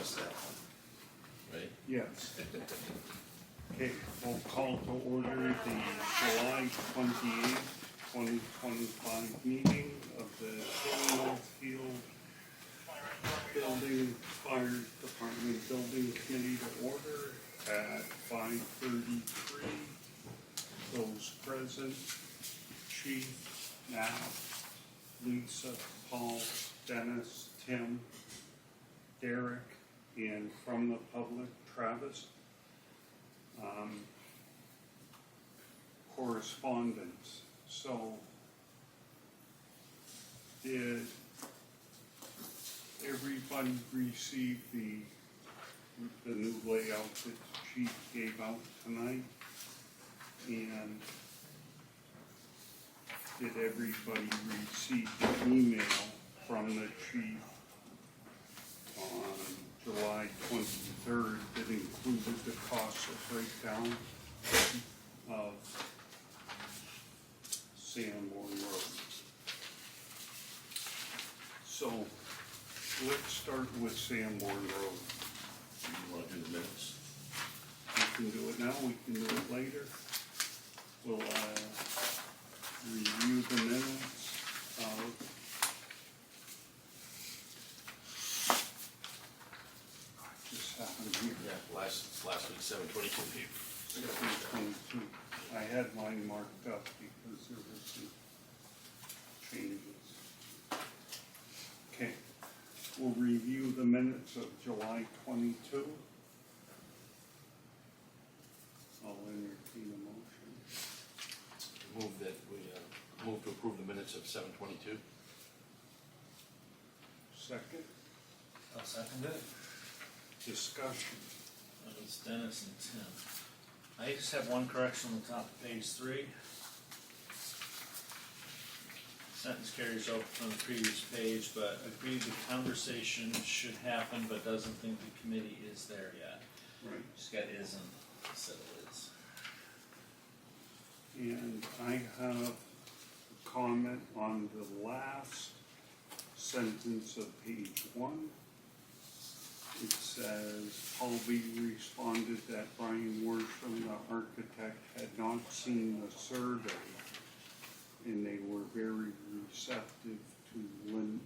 discuss that one, right? Yes. Okay, we'll call to order the July 28th, 2025 meeting of the Northfield Building Fire Department Building Committee to order at 5:33. Those present, Chief, Nat, Lisa, Paul, Dennis, Tim, Derek, and from the public, Travis. Correspondence. So, did everybody receive the new layout that the chief gave out tonight? And did everybody receive the email from the chief on July 23rd that included the cost of breakdown of Sanborn Road? So let's start with Sanborn Road. You want to do the minutes? We can do it now, we can do it later. We'll review the minutes of just happened here. Yeah, last week, 7/22. 7/22. I had mine marked up because there were some changes. Okay, we'll review the minutes of July 22. I'll entertain a motion. Move that we move to approve the minutes of 7/22. Second, I'll second it. discussion. That was Dennis and Tim. I just have one correction on the top of page 3. Sentence carries over from the previous page, but agreed the conversation should happen, but doesn't think the committee is there yet. Right. Just got isn't instead of is. And I have a comment on the last sentence of page 1. It says, Paul B. responded that Brian Worsham, the architect, had not seen the survey, and they were very receptive to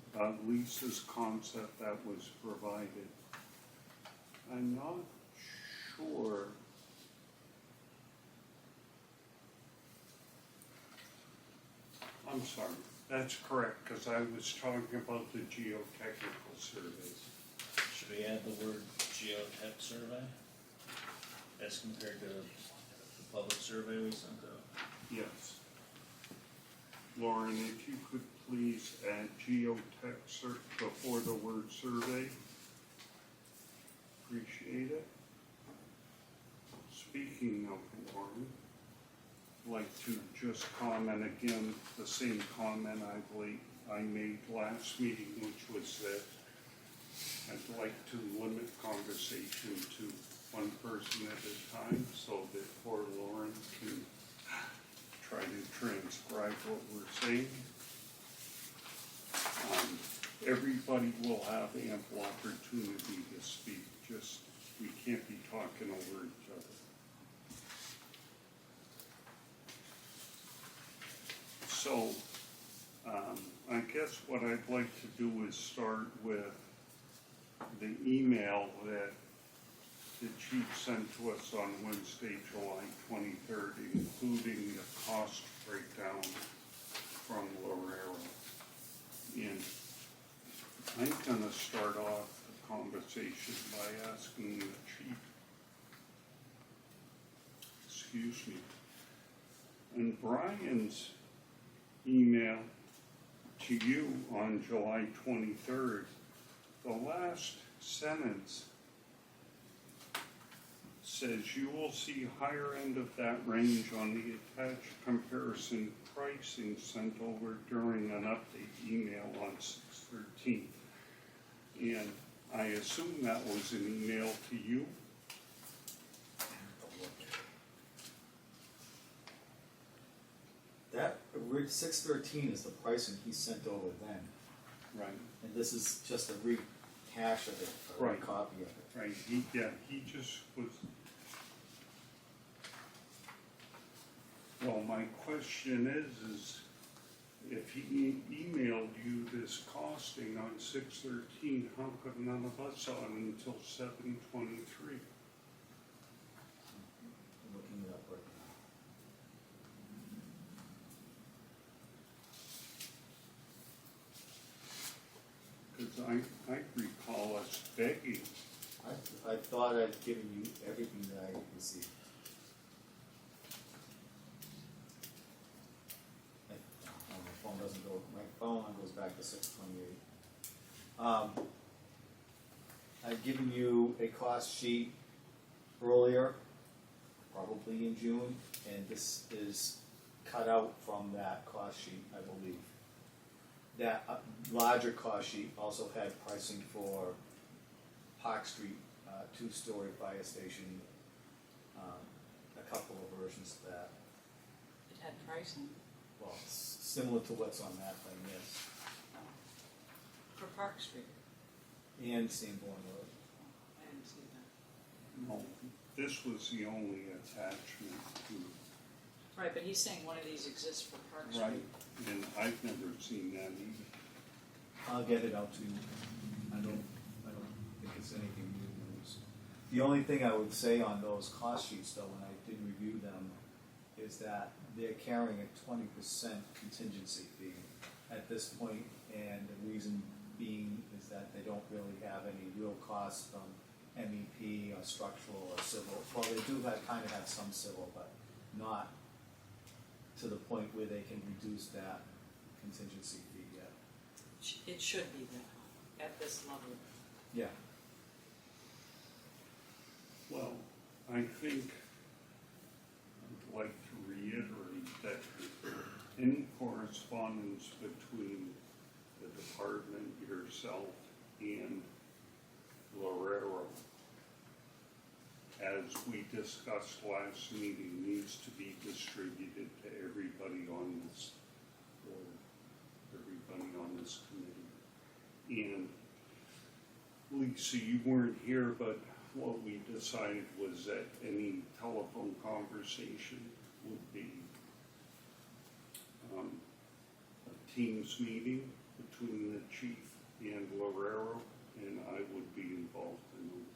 Lisa's concept that was provided. I'm not sure. I'm sorry, that's correct, because I was talking about the geotechnical surveys. Should we add the word geotech survey as compared to the public survey we sent out? Yes. Lauren, if you could please add geotech before the word survey. Appreciate it. Speaking of Lauren, I'd like to just comment again, the same comment I made last meeting, which was that I'd like to limit conversation to one person at a time so that poor Lauren can try to transcribe what we're saying. Everybody will have ample opportunity to speak, just we can't be talking over each other. So, I guess what I'd like to do is start with the email that the chief sent to us on Wednesday, July 23rd, including the cost breakdown from Lorero. And I'm going to start off the conversation by asking the chief, excuse me, in Brian's email to you on July 23rd, the last sentence says you will see higher end of that range on the attached comparison pricing sent over during an update email on 6/13. And I assume that was an email to you. That 613 is the pricing he sent over then, Right. and this is just a rehash of it, or a Right. copy of it. Right, he just was. Well, my question is if he emailed you this costing on 6/13, how come none of us saw it until 7/23? I'm looking it up right now. Because I recall us begging. I thought I'd given you everything that I received. My phone doesn't go, my phone goes back to 6/28. I've given you a cost sheet earlier, probably in June, and this is cut out from that cost sheet, I believe. That larger cost sheet also had pricing for Park Street, two-story fire station, a couple of versions of that. It had pricing Well, similar to what's on that thing, yes. for Park Street. And Sanborn Road. I didn't see that. No, this was the only attachment to, Right, but he's saying one of these exists for Park Street. right, and I've never seen that either. I'll get it out to you. I don't think it's anything new news. The only thing I would say on those cost sheets, though, when I did review them, is that they're carrying a 20% contingency fee at this point, and the reason being is that they don't really have any real costs from MEP or structural or civil. Well, they do kind of have some civil, but not to the point where they can reduce that contingency fee yet. It should be that, at this level. Yeah. Well, I think I'd like to reiterate that any correspondence between the department, yourself, and Lorero, as we discussed last meeting, needs to be distributed to everybody on this board, everybody on this committee. And Lisa, you weren't here, but what we decided was that any telephone conversation would be a Teams meeting between the chief and Lorero, and I would be involved in them.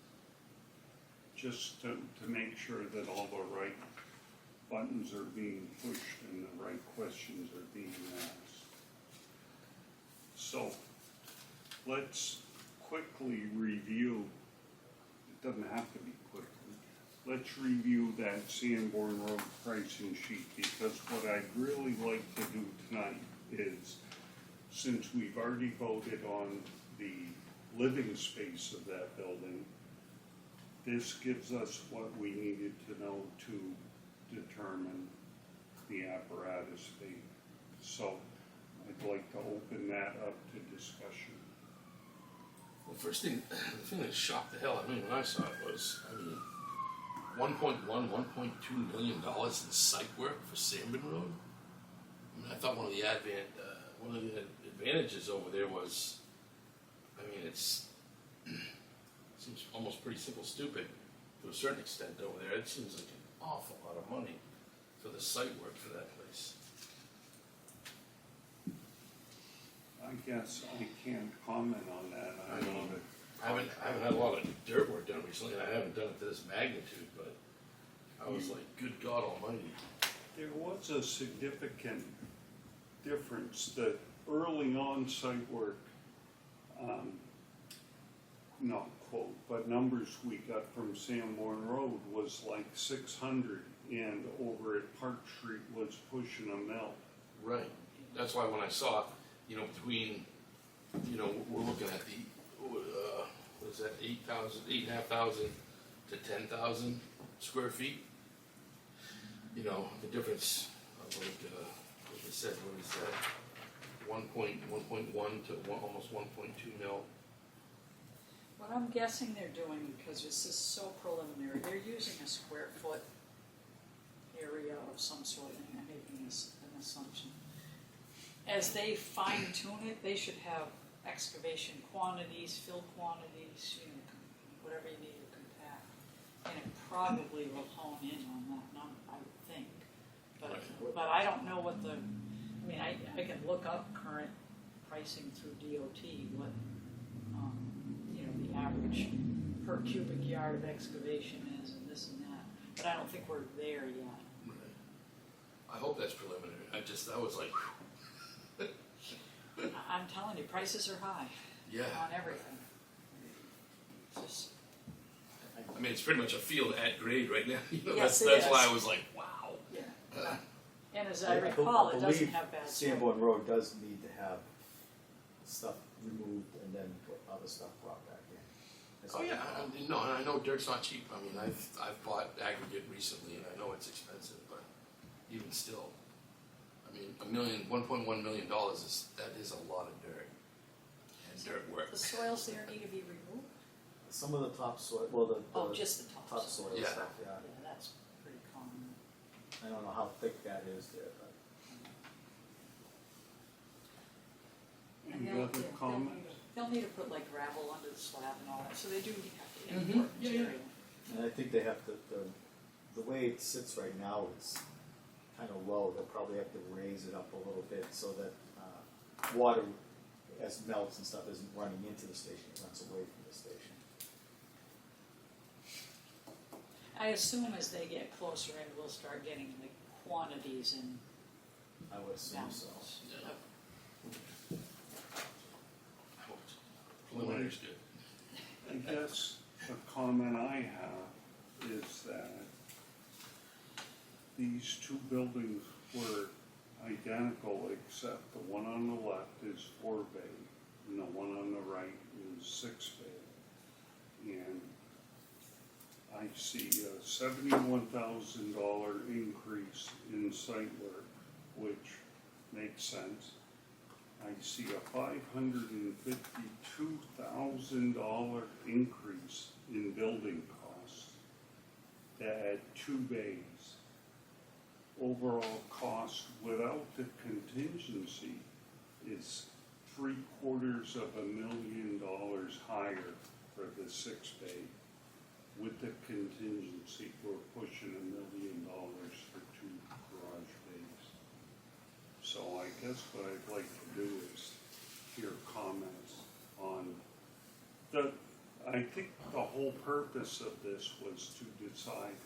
Just to make sure that all the right buttons are being pushed and the right questions are being asked. So let's quickly review. It doesn't have to be quickly. Let's review that Sanborn Road pricing sheet, because what I'd really like to do tonight is, since we've already voted on the living space of that building, this gives us what we needed to know to determine the apparatus fee. So I'd like to open that up to discussion. The thing that shocked the hell out of me when I saw it was, $1.1, $1.2 million in site work for Sanborn Road. I thought one of the advantages over there was, it seems almost pretty simple stupid to a certain extent over there. It seems like an awful lot of money for the site work for that place. I guess I can't comment on that. I don't know. I haven't had a lot of dirt work done recently, and I haven't done it to this magnitude, but I was like, good God almighty. There was a significant difference that early on site work, not quote, but numbers we got from Sanborn Road was like 600, and over at Park Street was pushing a mil. Right. That's why when I saw, between, we're looking at the, what is that, 8,500 to 10,000 square feet. The difference of like he said, 1.1 to almost 1.2 mil. What I'm guessing they're doing, because this is so preliminary, they're using a square foot area of some sort, and I'm making an assumption. As they fine tune it, they should have excavation quantities, fill quantities, whatever you need to compact. And it probably will hone in on that number, I would think. But I don't know what the, I can look up current pricing through DOT, what, the average per cubic yard of excavation is and this and that. But I don't think we're there yet. Right. I hope that's preliminary. That was like, I'm telling you, prices are high yeah. on everything. It's just, It's pretty much a field at grade right now. Yes, that's it why is. I was like, wow. yeah. And as I recall, it doesn't have bad soil. Sanborn Road does need to have stuff removed and then put other stuff brought back in. That's Oh all. yeah, no, and I know dirt's not cheap. I've bought aggregate recently, and I know it's expensive, but even still, $1.1 million is a lot of dirt and dirt work. The soils there need to be removed? Some of the topsoil, well, the Just the topsoil. topsoil Yeah. stuff, yeah. Yeah, that's pretty common. I don't know how thick that is there, but. Any they'll- other yeah, comments? They'll need to put like gravel under the slab and all that, so they do have to Mhm. import Yeah, yeah. material. And I think they have to, the way it sits right now, it's kind of low. They'll probably have to raise it up a little bit so that water, as it melts and stuff, isn't running into the station, it runs away from the station. I assume as they get closer in, we'll start getting like quantities and I would assume so. mountains. Yeah. I hope it's preliminary's good. I guess the comment I have is that these two buildings were identical, except the one on the left is 4 bay and the one on the right is 6 bay. And I see a $71,000 increase in site work, which makes sense. I see a $552,000 increase in building costs to add 2 bays. Overall cost without the contingency is $750,000 higher for the 6 bay. With the contingency, we're pushing $1 million for 2 garage bays. So I guess what I'd like to do is hear comments on I think the whole purpose of this was to decide,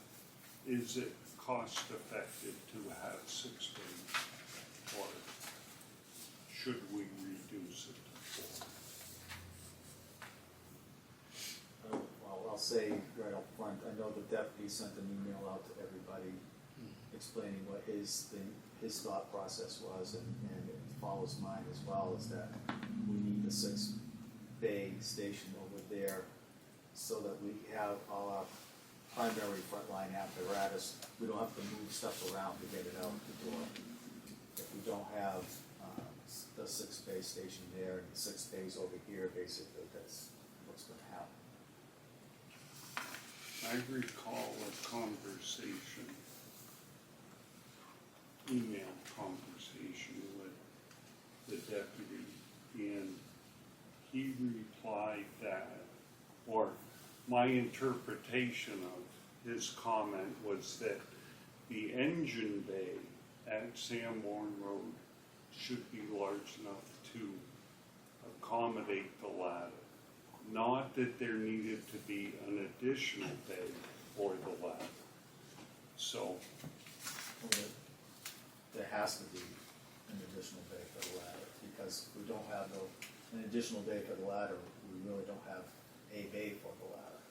is it cost effective to have 6 bays? Or should we reduce it to 4? Well, I'll say right up front, I know the deputy sent an email out to everybody explaining what his thought process was, and it follows mine as well, is that we need a 6 bay station over there so that we have all our primary frontline apparatus. We don't have to move stuff around to get it out the door. If we don't have the 6 bay station there and 6 bays over here, basically, that's what's going to happen. I recall a conversation, email conversation with the deputy, and he replied that, or my interpretation of his comment was that the engine bay at Sanborn Road should be large enough to accommodate the ladder. Not that there needed to be an additional bay for the ladder. So, There has to be an additional bay for the ladder, because if we don't have an additional bay for the ladder, we really don't have a bay for the ladder.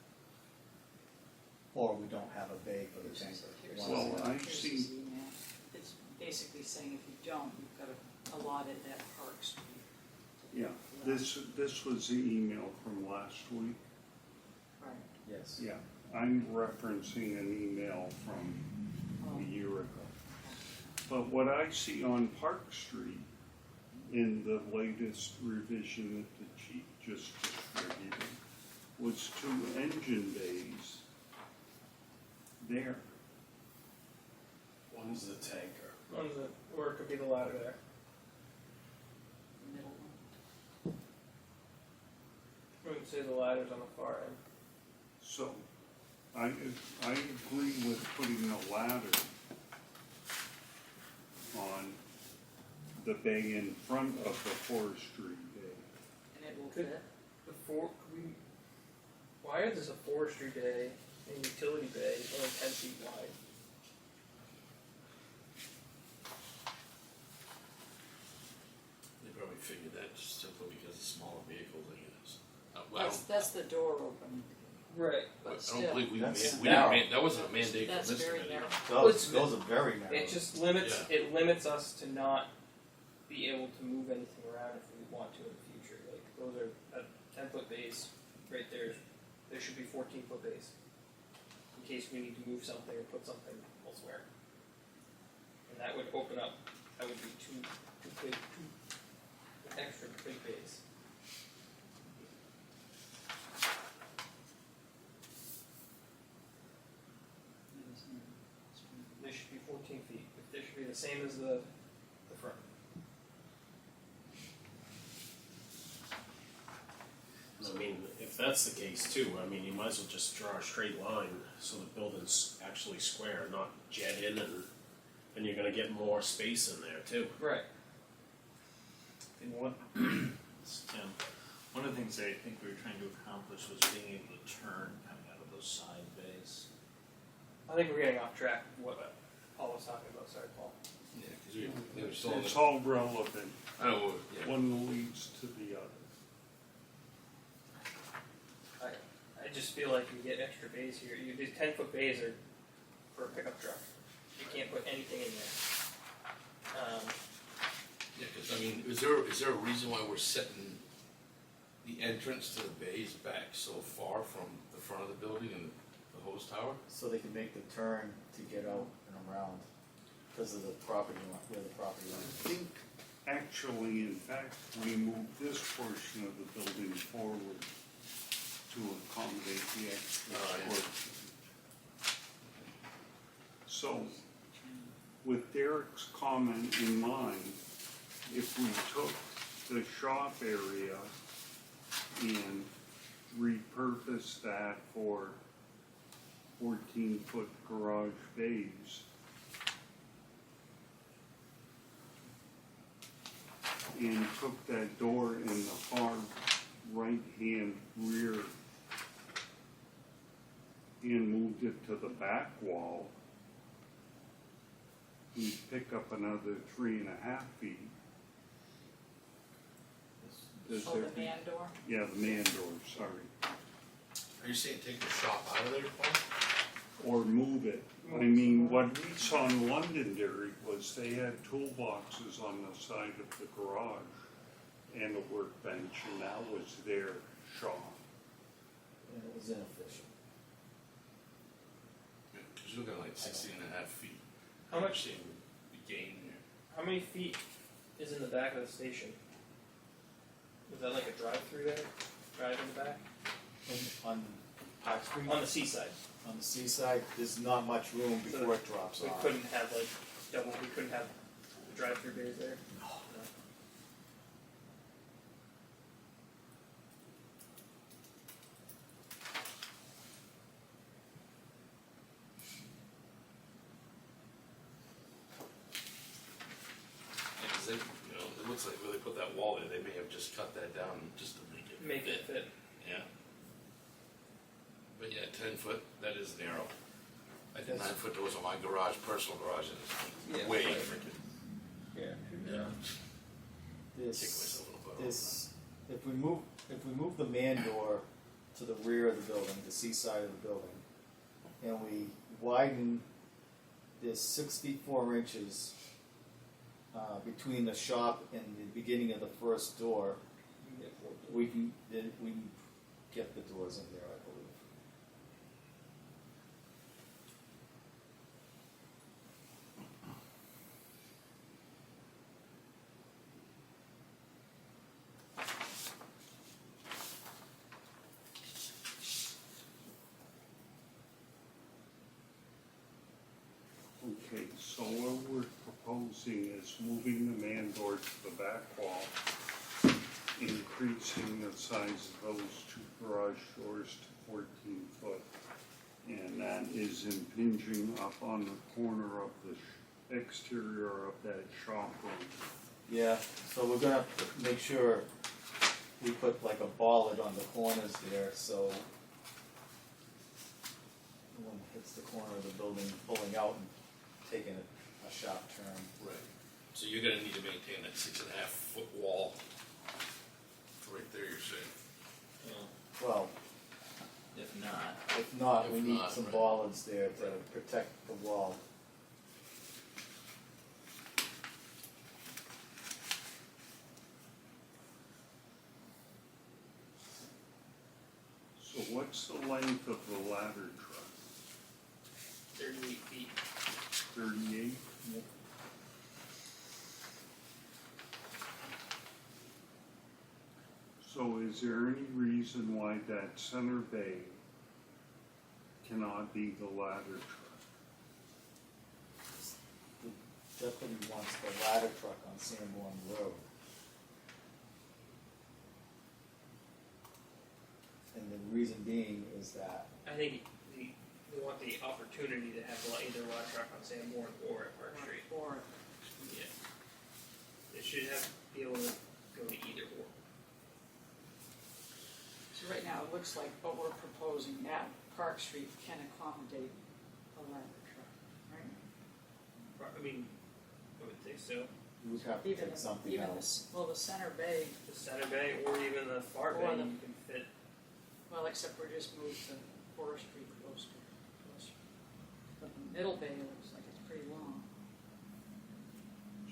Or we don't have a bay for the tanker. Here's Well, his- I here's see- his email. It's basically saying if you don't, you've got to allot it at Park Street. yeah, this was the email from last week. Right. Yes. Yeah, I'm referencing an email from Oh. a year ago. But what I see on Park Street in the latest revision that the chief just distributed was 2 engine bays there. One is the tanker. Or it could be the ladder there. The middle one. say the ladder's on the far end. So, I agree with putting a ladder on the bay in front of the forestry bay. And it will Could- fit. Why is this a forestry bay and utility bay only 10 feet wide? They probably figured that just simply because of smaller vehicles, I guess. Well, That's the door opening, Right. but I don't still, believe we That's didn't narrow. that wasn't a mandate from that's this very committee. narrow. Those are very narrow. It just limits Yeah. it limits us to not be able to move anything around if we want to in the future. Like those are a 10-foot bays right there. There should be 14-foot bays in case we need to move something or put something elsewhere. And that would open up. That would be two extra big bays. They should be 14 feet. They should be the same as the front. I mean, if that's the case too, I mean, you might as well just draw a straight line so the building's actually square, not jet in, and you're gonna get more space in there too. Right. And one of the things I think we were trying to accomplish was being able to turn coming out of those side bays. I think we're getting off track of what Paul was talking about. Sorry, Paul. Yeah, because we were still on It's the, all relevant. I know, yeah. One leads to the other. I just feel like you get extra bays here. These 10-foot bays are for a pickup truck. You can't put anything in there. Yeah, because I mean, is there a reason why we're setting the entrance to the bays back so far from the front of the building and the hose tower? So they can make the turn to get out and around because of the property line, where the property line I think, actually, in fact, we moved this portion of the building forward to accommodate the extra Oh, yeah. square footage. So, with Derek's comment in mind, if we took the shop area and repurposed that for 14-foot garage bays, and took that door in the far right-hand rear and moved it to the back wall, we'd pick up another 3.5 feet. Does Oh, there the be- man door? Yeah, the man door, sorry. Are you saying take the shop out of there, Paul? Or move it. I mean, what we saw in Londonderry was they had toolboxes on the side of the garage and a workbench, and that was their shop. and it was inefficient. Because you're looking at like 16.5 feet. How much? Seeing the gain there. How many feet is in the back of the station? Is that like a drive-through there? Drive in the back? On Park Street, On the seaside. on the seaside, there's not much room before it drops We off. couldn't have like we couldn't have drive-through bays there. No. Yeah, 'cause they, it looks like where they put that wall there, they may have just cut that down just to Make it fit. Yeah. But yeah, 10 foot, that is narrow. I did 9 foot doors on my garage, personal garage, and it's Yeah, way right. freaking, Yeah. yeah. Kick This, myself in the butt. this, if we move the man door to the rear of the building, the seaside of the building, and we widen this 64 inches between the shop and the beginning of the first door, You can get 14. we can get the doors in there, I believe. Okay, so what we're proposing is moving the man door to the back wall increasing the size of those two garage doors to 14 foot. And that is impinging up on the corner of the exterior of that shop room. Yeah, so we're gonna have to make sure we put like a bollard on the corners there, so no one hits the corner of the building pulling out and taking a sharp turn. Right. So you're gonna need to maintain that 6.5 foot wall. Right there, you're saying. Well, If not, if not, we If need not, some right. bollards there to protect the wall. So what's the length of the ladder truck? 38 feet. 38? So is there any reason why that center bay cannot be the ladder truck? The deputy wants the ladder truck on Sanborn Road. And the reason being is that, I think they want the opportunity to have either a ladder truck on Sanborn or at Park Street. Or, Yeah. They should have be able to go to either or. so right now, it looks like what we're proposing at Park Street can accommodate a ladder truck, right? I mean, I would think so. we would have to Even, take something even else. well, the center bay, The center bay or even the far Or bay, the- you can fit. well, except we're just moved to forestry closer. But the middle bay looks like it's pretty long.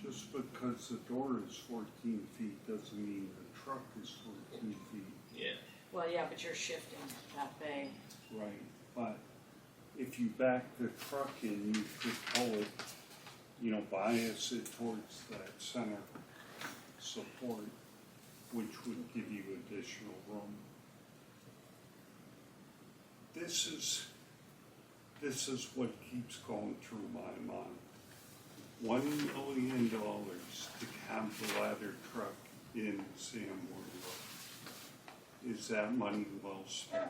Just because the door is 14 feet doesn't mean the truck is 14 feet. Yeah. Well, yeah, but you're shifting that bay. Right. But if you back the truck in, you could pull it, bias it towards that center support, which would give you additional room. This is what keeps going through my mind. $1 million to have the ladder truck in Sanborn Road. Is that money well spent?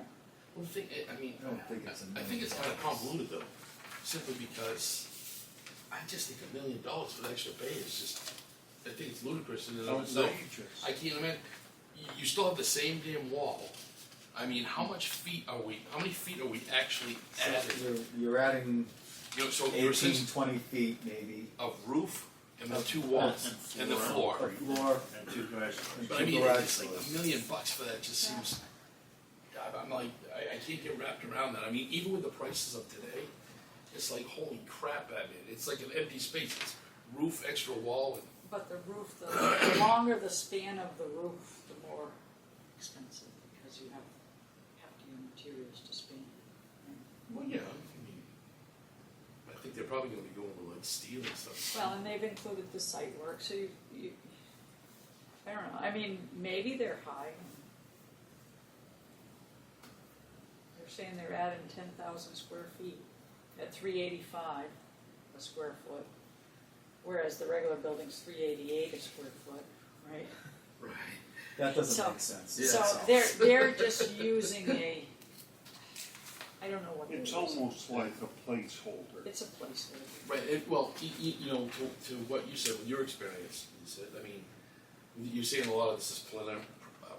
Well, I mean, I don't think it's a I think it's kind of convoluted though, simply because I just think $1 million for the extra bay is just, I think it's ludicrous in and of itself. Outrageous. I can't imagine, you still have the same damn wall. I mean, how many feet are we actually adding? You're adding So 18, since 20 feet maybe. of roof and the two walls and the floor. A floor and two guys. and But I two mean, garage it's like doors. $1 million for that just seems, I'm like, I can't get wrapped around that. I mean, even with the prices of today, it's like, holy crap, I mean, it's like an empty space. It's roof, extra wall, and But the roof, the longer the span of the roof, the more expensive, because you have heftier materials to span. well, yeah, I mean, I think they're probably gonna be going with like steel and stuff. Well, and they've included the site work, so you, I don't know, I mean, maybe they're high. They're saying they're adding 10,000 square feet at $385 a square foot, whereas the regular building's $388 a square foot, right? Right. That doesn't So- make sense. Yeah. So That's all. they're just using a, I don't know what they're It's using. almost like a placeholder. It's a placeholder. Right, well, to what you said with your experience, you said, I mean, you're saying a lot of this is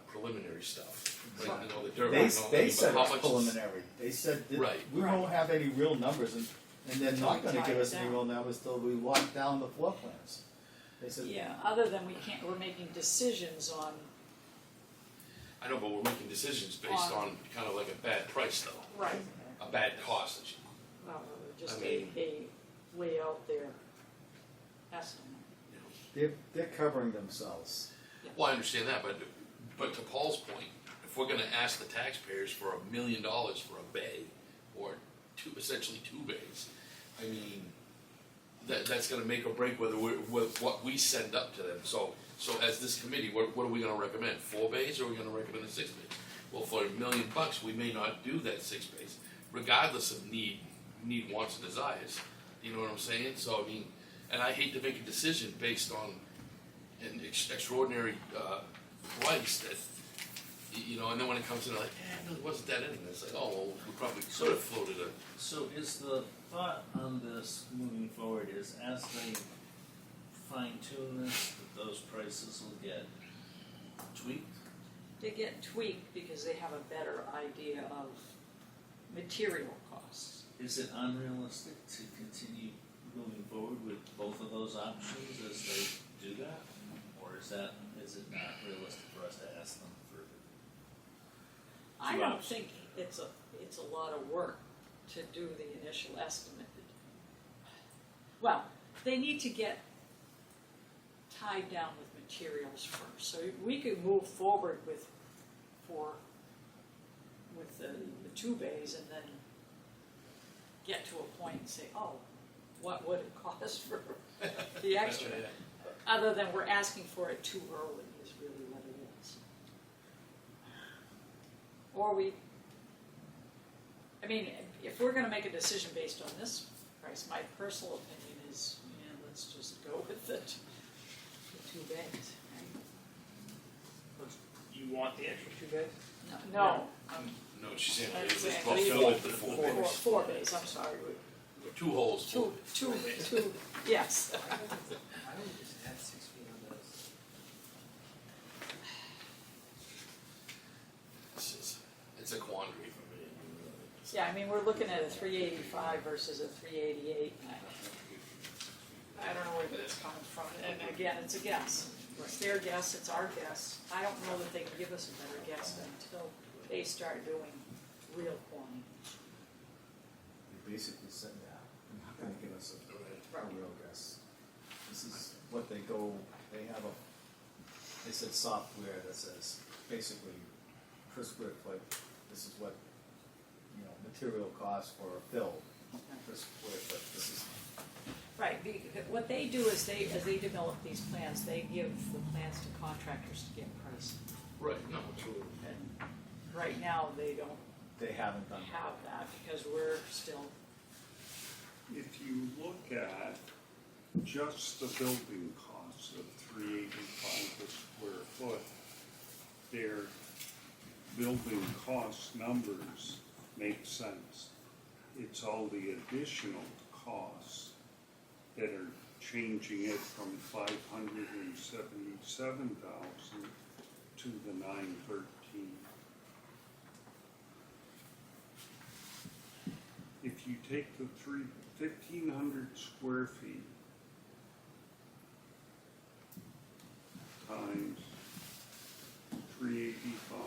preliminary stuff. Like, the dirt They, work and all they that, said but how it's much is- preliminary. They said that Right. we won't have any real numbers, and they're not Till we gonna tie give it us any down. real numbers till we lock down the floor plans. They said, Yeah, other than we're making decisions on, I know, but we're making decisions based on kind of like a bad price though, right, a bad cost. well, just I mean- a way out there estimate. they're covering themselves. Well, I understand that, but to Paul's point, if we're gonna ask the taxpayers for $1 million for a bay, or essentially two bays, I mean, that's gonna make or break whether what we send up to them. So as this committee, what are we gonna recommend? 4 bays, or are we gonna recommend a 6 bays? Well, for $1 million, we may not do that 6 bays, regardless of need, wants, and desires. You know what I'm saying? So I mean, and I hate to make a decision based on an extraordinary price that, you know, and then when it comes in, like, no, there wasn't that in it, it's like, oh, well, we probably could have floated a, So is the thought on this moving forward is as they fine tune this, that those prices will get tweaked? They get tweaked because they have a better idea of material costs. Is it unrealistic to continue moving forward with both of those options as they do that? Or is it not realistic for us to ask them for? I Two don't options. think it's a lot of work to do the initial estimate. Well, they need to get tied down with materials first. So we could move forward with the 2 bays and then get to a point and say, oh, what would it cost for the extra? Other than we're asking for it too early is really what it is. Or I mean, if we're gonna make a decision based on this price, my personal opinion is, yeah, let's just go with it, the 2 bays, right? You want the extra 2 bays? No, no, she's saying, I'm it was saying well leave filled it. with the 4 Four. bays. 4 bays, I'm sorry, 2 holes, 4 two, bays. yes. Why don't we just add 6 feet on this? It's a quandary for me. Yeah, I mean, we're looking at a 385 versus a 388. I don't know where that's coming from, and again, it's a guess. It's their guess, it's our guess. I don't know that they can give us a better guess until they start doing real quantity. They basically said that, they're not gonna give us a real guess. This is what they said software that says basically per square foot, this is what, material costs for a fill per square foot, this is. Right, what they do is as they develop these plans, they give the plans to contractors to get pricing. Right, no, true. And right now, they don't They haven't done that. have that because we're still, If you look at just the building costs of $385 a square foot, their building cost numbers make sense. It's all the additional costs that are changing it from 577,000 to the 913. If you take the 1,500 square feet times 385,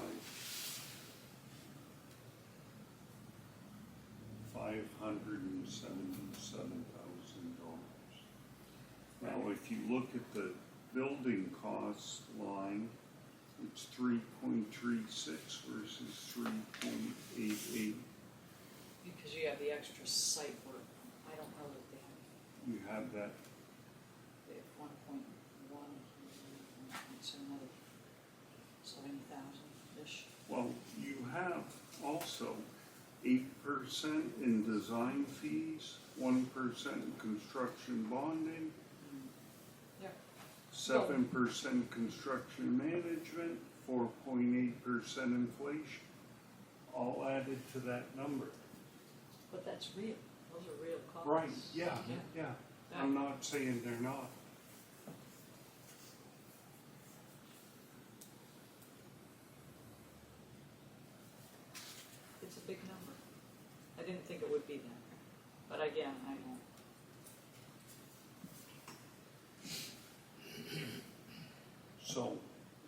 $577,000. Now, if you look at the building cost line, it's 3.36 versus 3.88. because you have the extra site work. I don't know that they have, You have that. they have 1.1, so another 70,000-ish. Well, you have also 8% in design fees, 1% in construction bonding, Yep. 7% construction management, 4.8% inflation, all added to that number. But that's real, those are real costs. Right, yeah. I'm not saying they're not. It's a big number. I didn't think it would be that, but again, I don't. So,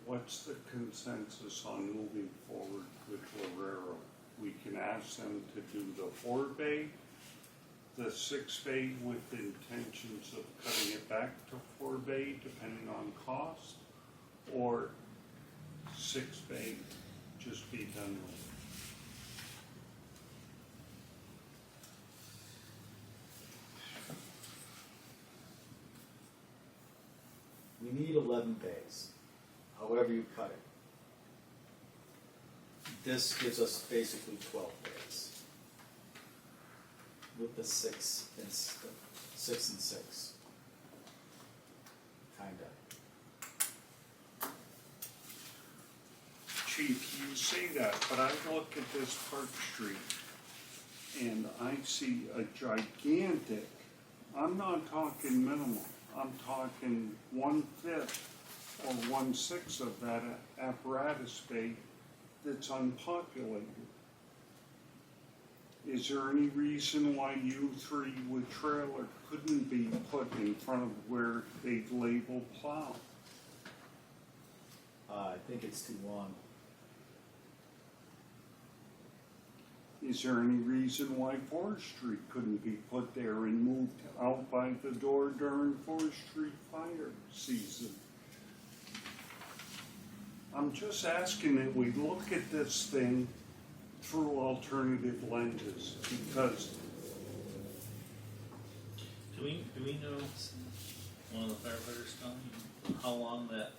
what's the consensus on moving forward with Lorero? We can ask them to do the 4 bay, the 6 bay with intentions of cutting it back to 4 bay depending on cost, or 6 bay, just be done with it. We need 11 bays, however you cut it. This gives us basically 12 bays. With the 6 and 6. Kinda. you say that, but I look at this Park Street and I see a gigantic, I'm not talking minimal, I'm talking 1/5 or 1/6 of that apparatus bay that's unpopulated. Is there any reason why U3 with trailer couldn't be put in front of where they've labeled plow? I think it's too long. Is there any reason why forestry couldn't be put there and moved out by the door during forestry fire season? I'm just asking that we look at this thing through alternative lenses, because Do we know, one of the firefighters telling you how long that,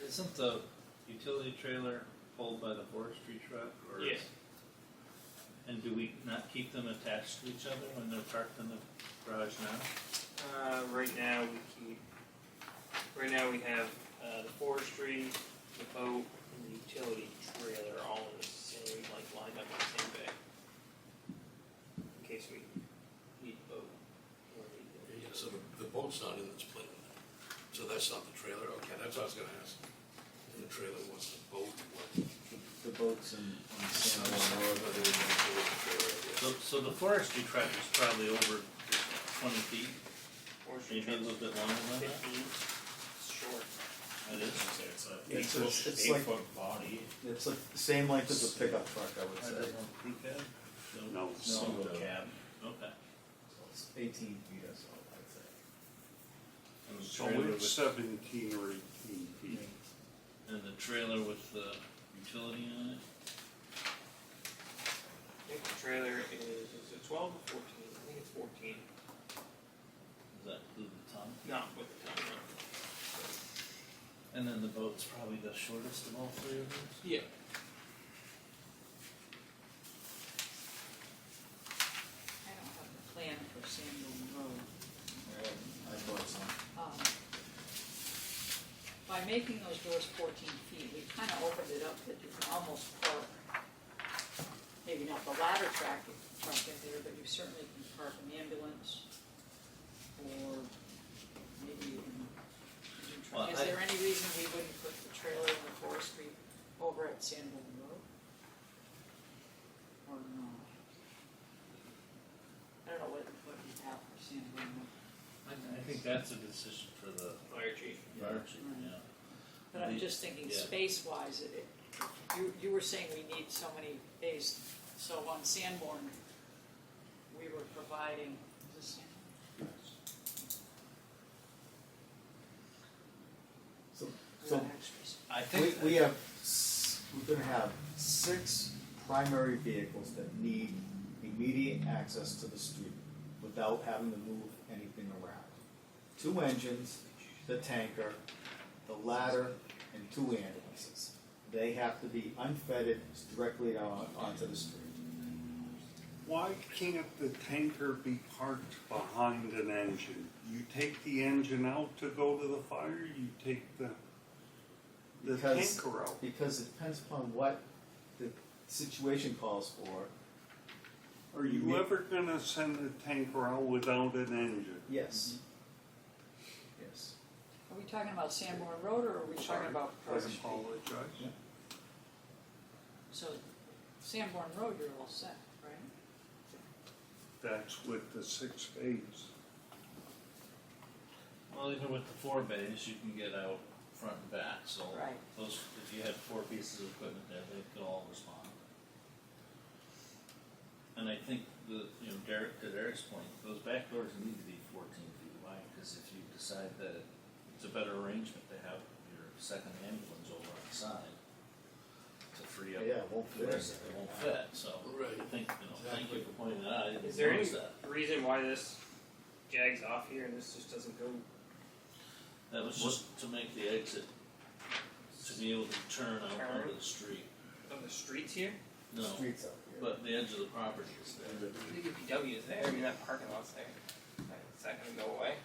isn't the utility trailer pulled by the forestry truck, or? Yes. And do we not keep them attached to each other when they're parked in the garage now? Right now we have, the forestry, the boat, and the utility trailer all in the same, like, lined up in the same bay. In case we need the boat or need the. Yeah, so the boat's not in this plan. So that's not the trailer, okay, that's what I was gonna ask. And the trailer was the boat, what? The boats on Some San Juan other than the trailer, I guess. So the forestry truck is probably over 20 feet, Forestry maybe a little bit longer than that. 15, it's short. It is. It's like- 8-foot body. It's like the same length as a pickup truck, I would That say. doesn't have a crew cab? no. Single no. cab. Okay. So it's 18 feet or so, I'd say. And the So trailer it's with, 17 or 18 feet. and the trailer with the utility on it? I think the trailer is it 12 or 14? I think it's 14. Does that include the ton? Not with the time, no. And then the boat's probably the shortest of all three of those? Yeah. I don't have the plan for Sandbourne Road. I thought so. By making those doors 14 feet, we kind of opened it up that you can almost park, maybe not the ladder truck in there, but you certainly can park an ambulance or maybe even engine truck. Well, Is there any reason we wouldn't put the trailer in the forestry over at Sandbourne Road? Or not? I don't know what you have for Sandbourne Road. I think that's a decision for the Fire chief. fire chief, yeah. But I'm just thinking Yeah. space-wise, you were saying we need so many bays, so on Sanborn, we were providing, is this Sanborn? So, We so have extras. I think. we're gonna have 6 primary vehicles that need immediate access to the street without having to move anything around. 2 engines, the tanker, the ladder, and 2 ambulances. They have to be unfettered directly onto the street. Why can't the tanker be parked behind an engine? You take the engine out to go to the fire, you take the Because- tanker out. Because it depends upon what the situation calls for. Are you ever gonna send the tanker out without an engine? Yes. Yes. Are we talking about Sanborn Road, or are we Sorry, talking about I Park Street? apologize. Yeah. So, Sanborn Road, you're all set, right? That's with the 6 bays. Well, even with the 4 bays, you can get out front and back, so Right. those, if you had 4 pieces of equipment there, they could all respond. And I think to Derek's point, those back doors need to be 14 feet wide, because if you decide that it's a better arrangement to have your second ambulance over on the side to free up. Yeah, it won't fit. It won't fit, so Right. I think, thank you for pointing that out, I didn't Is there any notice that. reason why this jags off here and this just doesn't go? That was just to make the exit, to be able to turn out onto the street. On the streets here? No, Streets up here. but the edge of the property is there. The DPW is there. I mean, that parking lot's there. Is that gonna go away?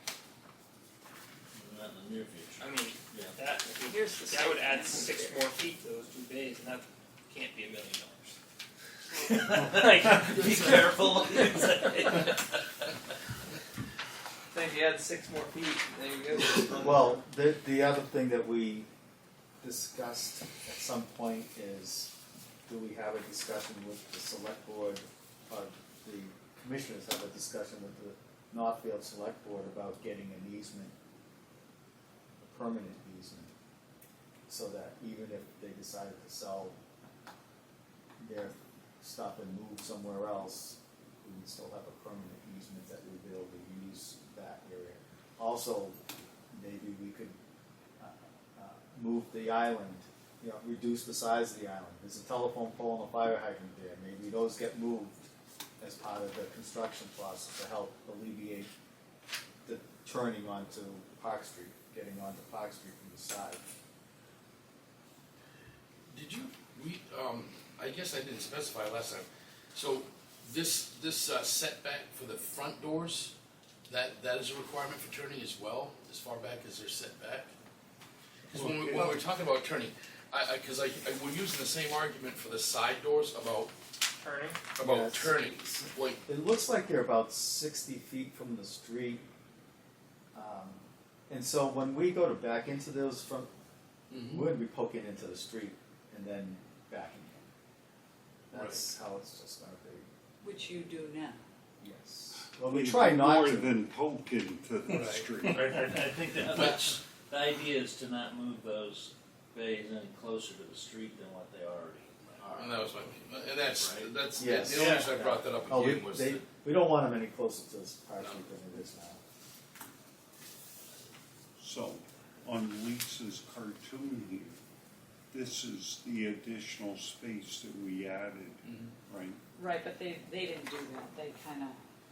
in that in the near future. I mean, Yeah. that, Here's the that would site add plan 6 right more feet to those 2 bays, and that can't be $1 million. Like, Be careful. think you add 6 more feet, there you go. Well, the other thing that we discussed at some point is, do we have a discussion with the select board, or the commissioners have a discussion with the Northfield Select Board about getting an easement, a permanent easement, so that even if they decided to sell their stuff and move somewhere else, we would still have a permanent easement that we'd be able to use that area. Also, maybe we could move the island, reduce the size of the island. There's a telephone pole and a fire hydrant there. Maybe those get moved as part of the construction process to help alleviate the turning onto Park Street, getting onto Park Street from the side. Did you, I guess I didn't specify last time, so this setback for the front doors, that is a requirement for turning as well, as far back as they're set back? Because when we're talking about turning, because we're using the same argument for the side doors about Turning? Yes. turning, like, It looks like they're about 60 feet from the street. And so when we go to back into those front, we're going to be poking into the street and then backing in. That's how it's just going to be. Which you do now. Yes. Well, we try not More to. than poke into the Right. street. I think that but, the idea is to not move those bays any closer to the street than what they already and are. that was my, and that's, Right. that's, Yes. the only reason I brought that up Oh, again was that, we don't want them any closer to Park No. Street than it is now. So, on Lisa's cartoon here, this is the additional space that we added, right? Right, but they didn't do that. They kind of,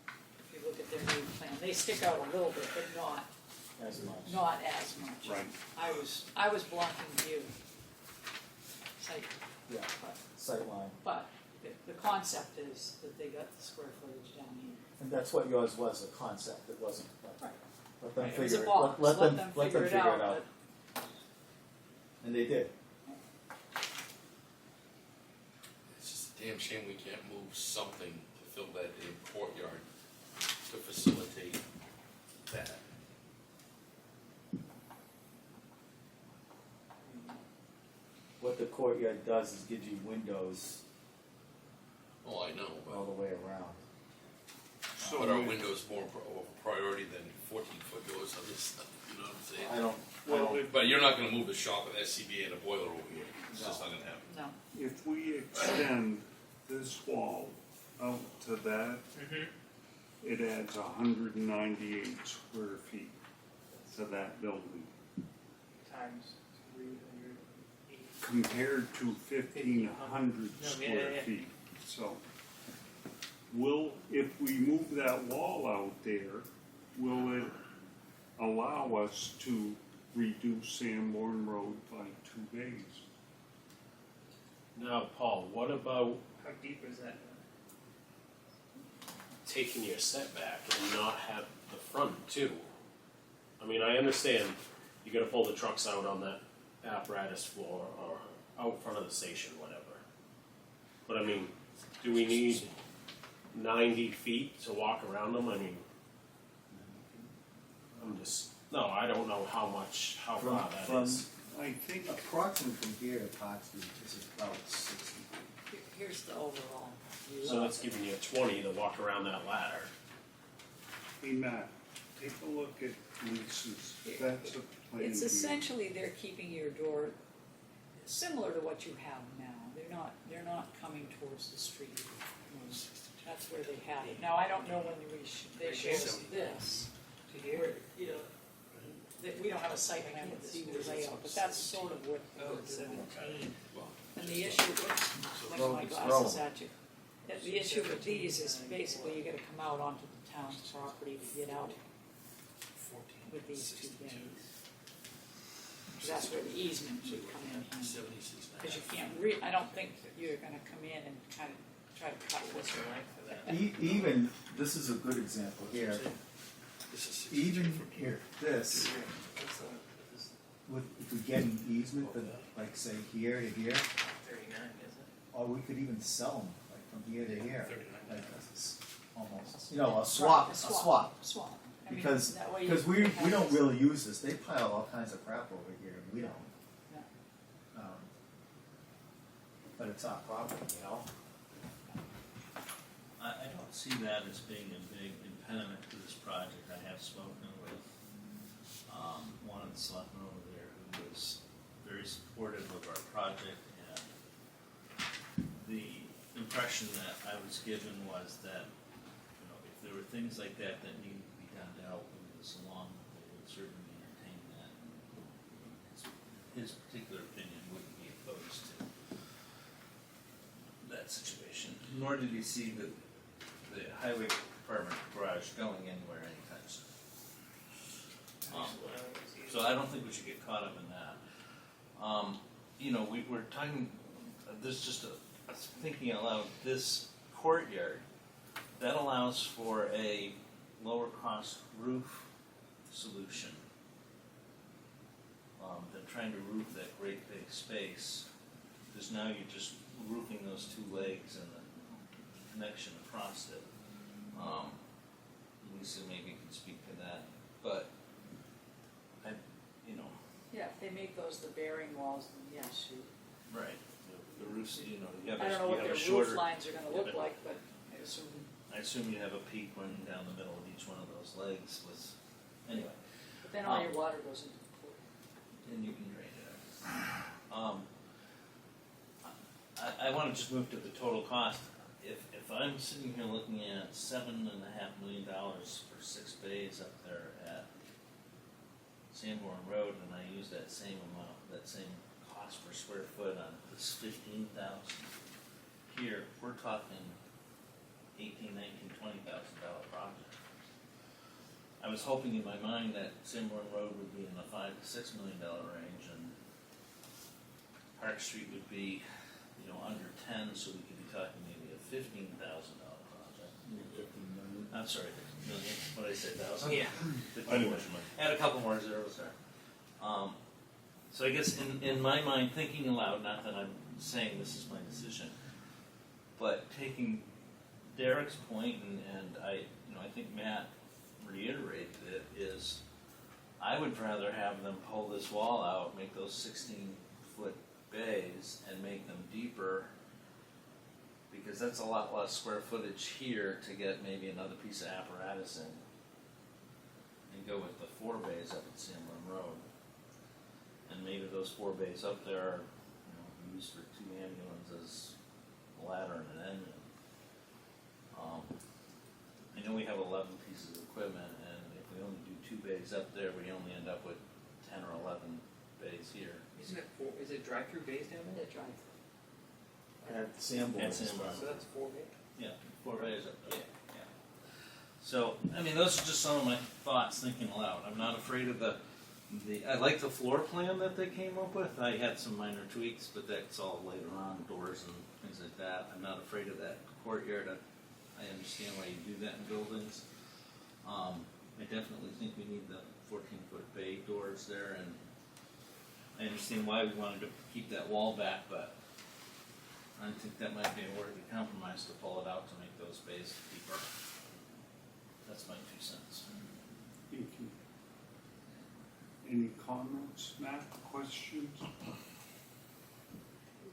if you look at their new plan, they stick out a little bit, but not As much. not as much. Right. I was blocking view. Site, Yeah, sight line. but the concept is that they got the square footage down here. And that's what yours was, a concept. It wasn't. But Right. let them It was figure a it. box. Let them figure it out. And they did. it's just a damn shame we can't move something to fill that damn courtyard to facilitate that. What the courtyard does is gives you windows Oh, I know, all but, the way around. So but our we- windows more of a priority than 14-foot doors, other stuff, you know what I'm saying? I don't. Well, if, But you're not gonna move the shop and SCBA and a boiler over here, it's just not gonna happen. No. if we extend this wall out to that, it adds 198 square feet to that building, Times 380. compared to 1,500 No, square yeah. feet. So, if we move that wall out there, will it allow us to reduce Sanborn Road by 2 bays? Now, Paul, what about How deep is that? taking your setback and not have the front too? I mean, I understand you gotta pull the trucks out on that apparatus floor or out front of the station, whatever. But I mean, do we need 90 feet to walk around them? I mean, I don't know how far that is. I think approximately from here to Park Street is about 60. Here's the overall view. So that's giving you 20 to walk around that ladder. Hey Matt, take a look at Lisa's, that's a plan It's view. essentially they're keeping your door similar to what you have now. They're not coming towards the street. That's where they have it. Now, I don't know when they show us this. To here? You know, we don't have a site plan to see the layout, but that's sort of what Oh, we're it's doing. 17. And the issue, like my glasses at you. The issue with these is basically you gotta come out onto the town's property to get out with these 2 bays. That's where the easement would come in handy. 76. Because you can't I don't think you're gonna come in and kind of try to cut this way. Even, this is a good example here. This is 6 even feet from here. with this, if we get an easement from, like, say, here to here, 39, is it? or we could even sell them, like, from here to here. 39. Like, it's almost, a swap, Right, a swap. Swap. I mean, Because, that way you because we can don't have- really use this, they pile all kinds of crap over here, and we don't. But it's our property, you know? I don't see that as being a big impediment to this project. I have spoken with one of the selectmen over there who was very supportive of our project, and the impression that I was given was that, if there were things like that that needed to be done to help move this along, they would certainly entertain that. His particular opinion wouldn't be opposed to that situation, nor did he see the highway department garage going anywhere anytime soon. So I don't think we should get caught up in that. We're talking, this just thinking out loud, this courtyard, that allows for a lower cost roof solution than trying to roof that great big space, because now you're just roofing those two legs and the connection across it. Lisa maybe can speak to that, but Yeah, if they make those the bearing walls, then yes, you, right, the roofs, you have I don't know you what have their a shorter. roof lines are gonna yeah, look but- like, but I assume, you have a peak running down the middle of each one of those legs with, anyway, but then all your water goes into the pool. and you can drain it out. I want to just move to the total cost. If I'm sitting here looking at $7.5 million for 6 bays up there at Sanborn Road, and I use that same amount, that same cost per square foot on this 15,000 here, we're talking $18,000, $19,000, $20,000 project. I was hoping in my mind that Sanborn Road would be in the $5 to $6 million range, and Park Street would be, under 10, so we could be talking maybe a $15,000 project. 15 million. I'm sorry, million. What did I say? $1,000? Yeah. Add a couple more zeros there. So I guess in my mind, thinking aloud, not that I'm saying this is my decision, but taking Derek's point, and I think Matt reiterated it, is I would rather have them pull this wall out, make those 16-foot bays, and make them deeper, because that's a lot less square footage here to get maybe another piece of apparatus in, and go with the 4 bays up at Sanborn Road. And maybe those 4 bays up there are used for 2 ambulances, a ladder and an engine. I know we have 11 pieces of equipment, and if we only do 2 bays up there, we only end up with 10 or 11 bays here. Isn't it four? Is it drive-through bays down there? They drive. At Sanborn. At Sanborn. So that's 4 bays. Yeah, 4 bays up there. Yeah. So, those are just some of my thoughts thinking aloud. I'm not afraid of I like the floor plan that they came up with. I had some minor tweaks, but that's all later on, doors and things like that. I'm not afraid of that courtyard. I understand why you do that in buildings. I definitely think we need the 14-foot bay doors there, and I understand why we wanted to keep that wall back, but I think that might be a worthy compromise to pull it out to make those bays deeper. That's my 2 cents. Thank you. Any comments, Matt, questions?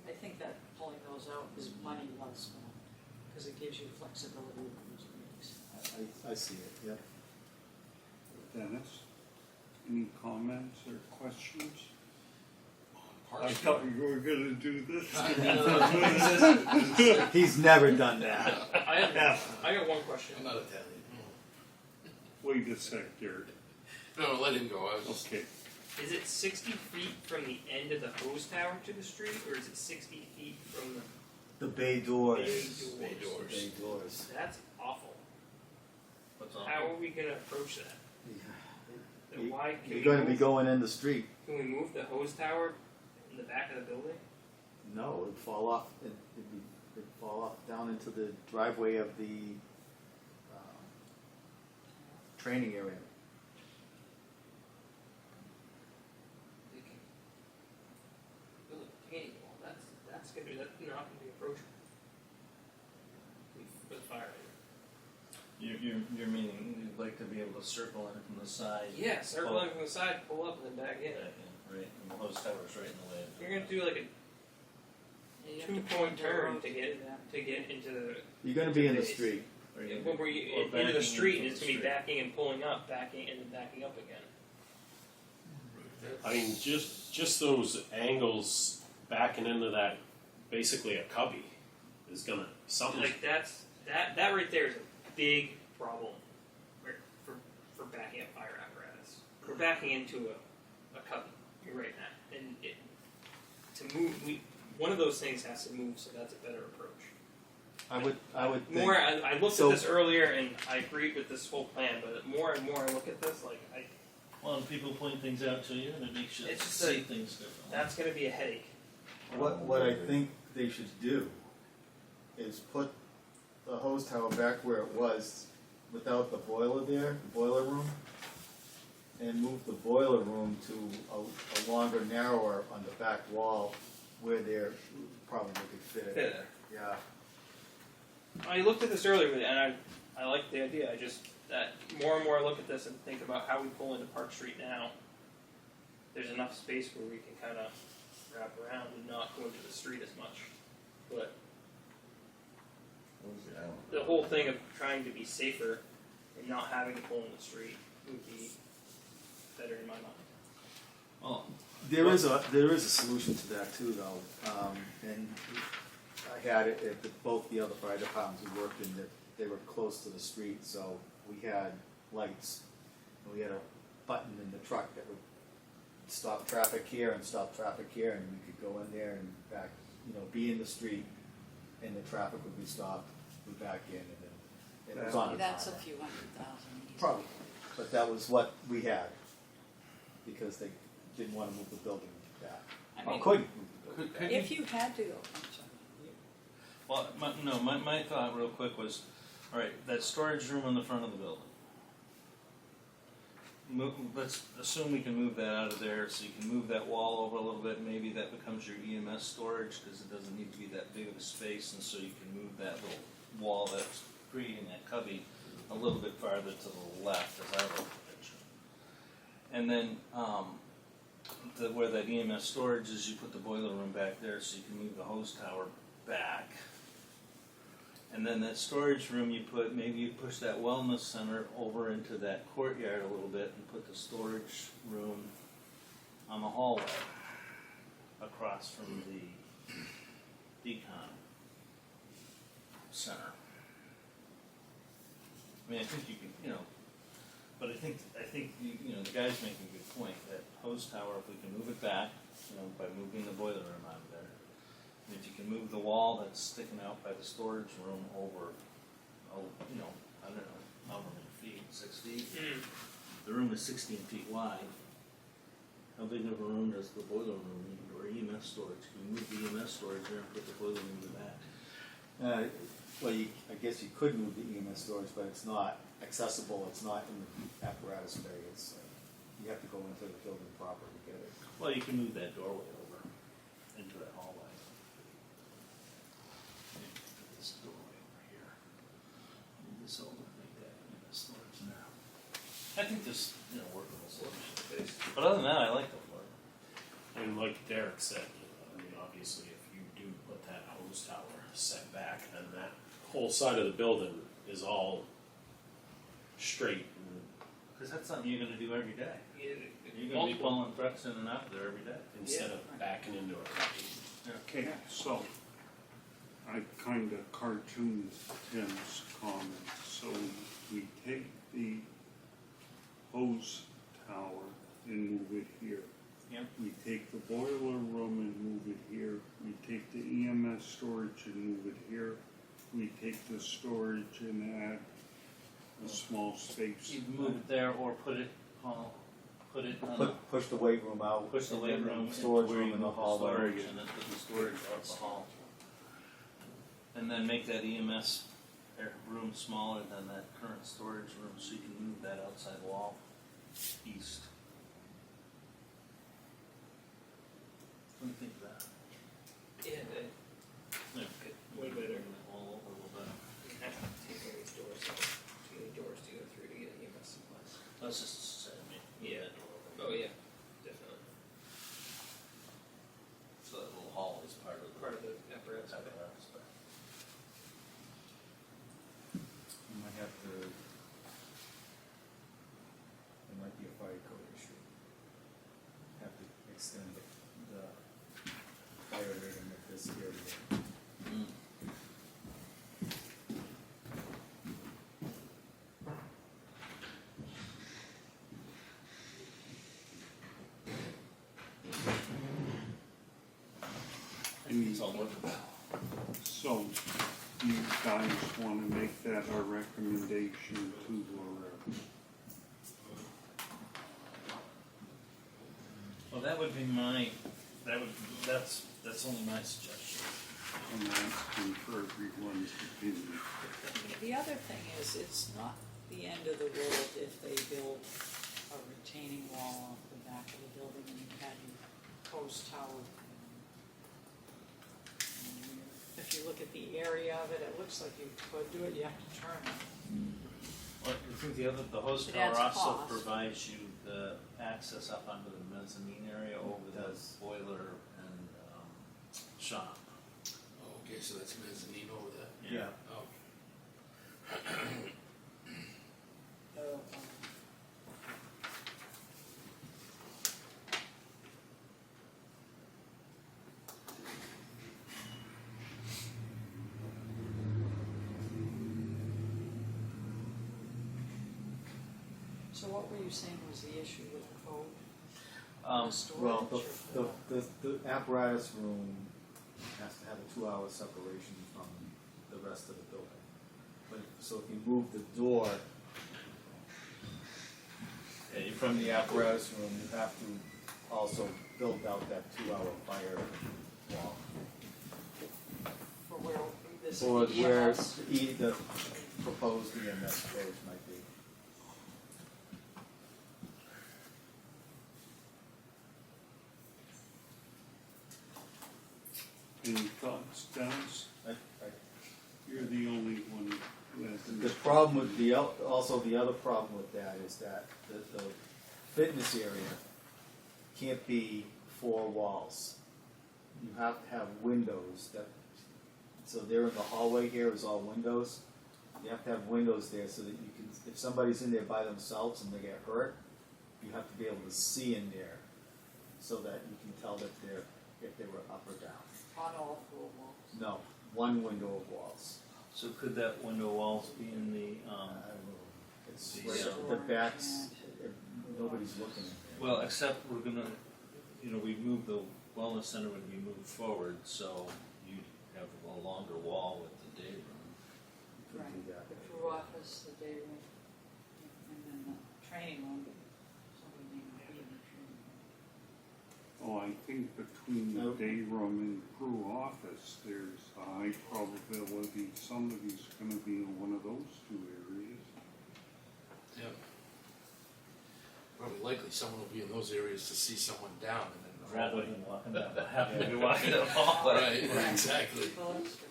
I think that pulling those out is money well spent, because it gives you flexibility in those meetings. I see it, yep. Dennis, any comments or questions? Park I Street. thought you were gonna do this. He's never done that. I got one question. I'm not Italian. Wait a sec, Derek. No, let him go. I was just, Okay, Is it 60 feet from the end of the hose tower to the street, or is it 60 feet from the The bay doors. bay doors. Bay doors. That's awful. What's all? How are we going to approach that? Then why can You're we going to be move, going in the street. Can we move the hose tower in the back of the building? No, it'd fall off. It'd fall off down into the driveway of the training area. not gonna be approachable. With fire hydrant. You're meaning you'd like to be able to circle in from the side. Yeah, circle in from the side, pull up, and then back in. Back in, right, and the hose tower's right in the way. You're gonna do like a Yeah, you have to 2-point find a road turn to get into the You're gonna be in the Base. street. Or you- when we're or into backing the street, and into it's the gonna be street. backing and pulling up, backing and then backing up again. I mean, just those angles backing into that, basically a cubby, is gonna something. Like that right there is a big problem for backing up fire apparatus. We're backing into a cubby. You're right, Matt. And to move, one of those things has to move, so that's a better approach. I would think. More, I looked So- at this earlier, and I agreed with this whole plan. But more and more I look at this, like Well, and people point things out to you, and it makes you It's just see a- things differently. that's going to be a headache. What I think they should do is put the hose tower back where it was without the boiler there, the boiler room, and move the boiler room to a longer, narrower on the back wall where they're probably could fit it. Fit it. Yeah. I looked at this earlier, and I like the idea. I just that more and more I look at this and think about how we pull into Park Street now. There's enough space where we can kind of wrap around and not go into the street as much. But the whole thing of trying to be safer and not having to pull in the street would be better in my mind. Oh, There is a solution to that too, though, and I had it at both the other fire departments we worked in, that they were close to the street, so we had lights, and we had a button in the truck that would stop traffic here and stop traffic here, and we could go in there and back, be in the street, and the traffic would be stopped, we back in, and then it was on a That's a timer. few $100,000 easy. Probably, but that was what we had, because they didn't want to move the building back. I mean, Couldn't move the building back. if you had to go, I'm sorry. well, my thought real quick was, all right, that storage room in the front of the building. Let's assume we can move that out of there, so you can move that wall over a little bit. Maybe that becomes your EMS storage, because it doesn't need to be that big of a space, and so you can move that little wall that's creating that cubby a little bit farther to the left, as I look at the picture. And then where that EMS storage is, you put the boiler room back there, so you can move the hose tower back. And then that storage room, maybe you push that wellness center over into that courtyard a little bit and put the storage room on the hallway across from the decon center. I mean, I think you can, but I think the guy's making a good point, that hose tower, if we can move it back, by moving the boiler room out of there, and if you can move the wall that's sticking out by the storage room over, I don't know, however many feet, 6 feet? The room is 16 feet wide. How big of a room does the boiler room need, or EMS storage? Can you move the EMS storage there and put the boiler room in the back? Well, I guess you could move the EMS storage, but it's not accessible, it's not in the apparatus bay, you have to go into the building proper to get it. Well, you can move that doorway over into that hallway. Maybe put this doorway over here. Move this over, make that EMS storage there. I think this, workable solution. But other than that, I like the floor. And like Derek said, obviously, if you do put that hose tower set back, then that whole side of the building is all straight. Because that's something you're going to do every day. You're going to be Multiple. pulling trucks in and out of there every day. Instead of backing into a cubby. Okay, so I kind of cartooned Tim's comment. So we take the hose tower and move it here. Yep. We take the boiler room and move it here. We take the EMS storage and move it here. We take the storage and add a small space. You move it there or put it on. Push the weight room out. Push the and weight then room storage where room you in the move hallway. storage, and then put the storage out the hall. And then make that EMS room smaller than that current storage room, so you can move that outside wall east. What do you think of that? Yeah, It's all workable. So, do you guys wanna make that a recommendation to Loretta? Well, that would be that's only my suggestion. I'm asking for everyone's opinion. The other thing is, it's not the end of the world if they build a retaining wall off the back of the building and you had your post tower. If you look at the area of it, it looks like you could do it, you have to turn it. Well, I think the host It tower adds also cost. provides you the access up onto the mezzanine area over the does. boiler and shop. Oh, okay, so that's mezzanine over there. Yeah. Oh, So what were you saying was the issue with the code? Well, Storage or the apparatus room has to have a 2-hour separation from the rest of the building. But, so if you move the door from the apparatus room, you have to also build out that 2-hour fire wall. For where this Or where EMS? the proposed EMS code might be. Any thoughts, Dennis? You're the only one who has an The problem with also the other problem with that is that the fitness area can't be 4 walls. You have to have windows so there in the hallway here is all windows. You have to have windows there so that you can, if somebody's in there by themselves and they get hurt, you have to be able to see in there so that you can tell that if they were up or down. On all 4 walls. No, one window of walls. So could that window walls be in the It's The, right uh, the backs, nobody's looking at it. well, except we're gonna, we move the wellness center when we move forward, so you'd have a longer wall with the day room. Could do that. The crew office, the day room, and then the training room. Somebody needed to be in the training room. Oh, I think between the day room and crew office, there's a high probability somebody's gonna be in one of those 2 areas. yeah. Probably likely someone will be in those areas to see someone down and then the Rather hallway. than walking down, having to be walking down the hallway. Right, exactly. Well, that's good.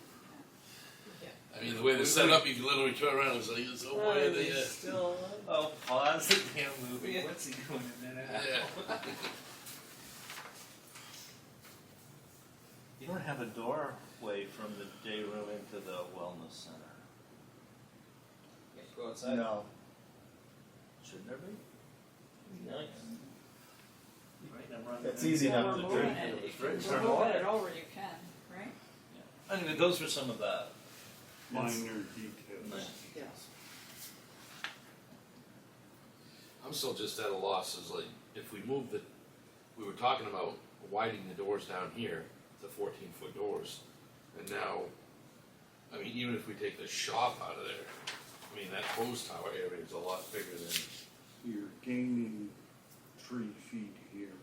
I mean, the way they're set up, you can literally turn around and say, so why are they, Still, Oh, pause the damn movie. What's he doing in there now? yeah. You don't have a doorway from the day room into the wellness center. can't go outside. No, Shouldn't there be? Nice. Right, I'm running It's around. easy Well, enough we're to moving drink. it. If Right, you're turn moving on. it over, you can, right? Anyway, those were some of the Minor details. nice. Yes. I'm still just at a loss, is like, if we move we were talking about widening the doors down here to 14-foot doors, and now, I mean, even if we take the shop out of there, I mean, that hose tower area is a lot bigger than. You're gaining 3 feet here,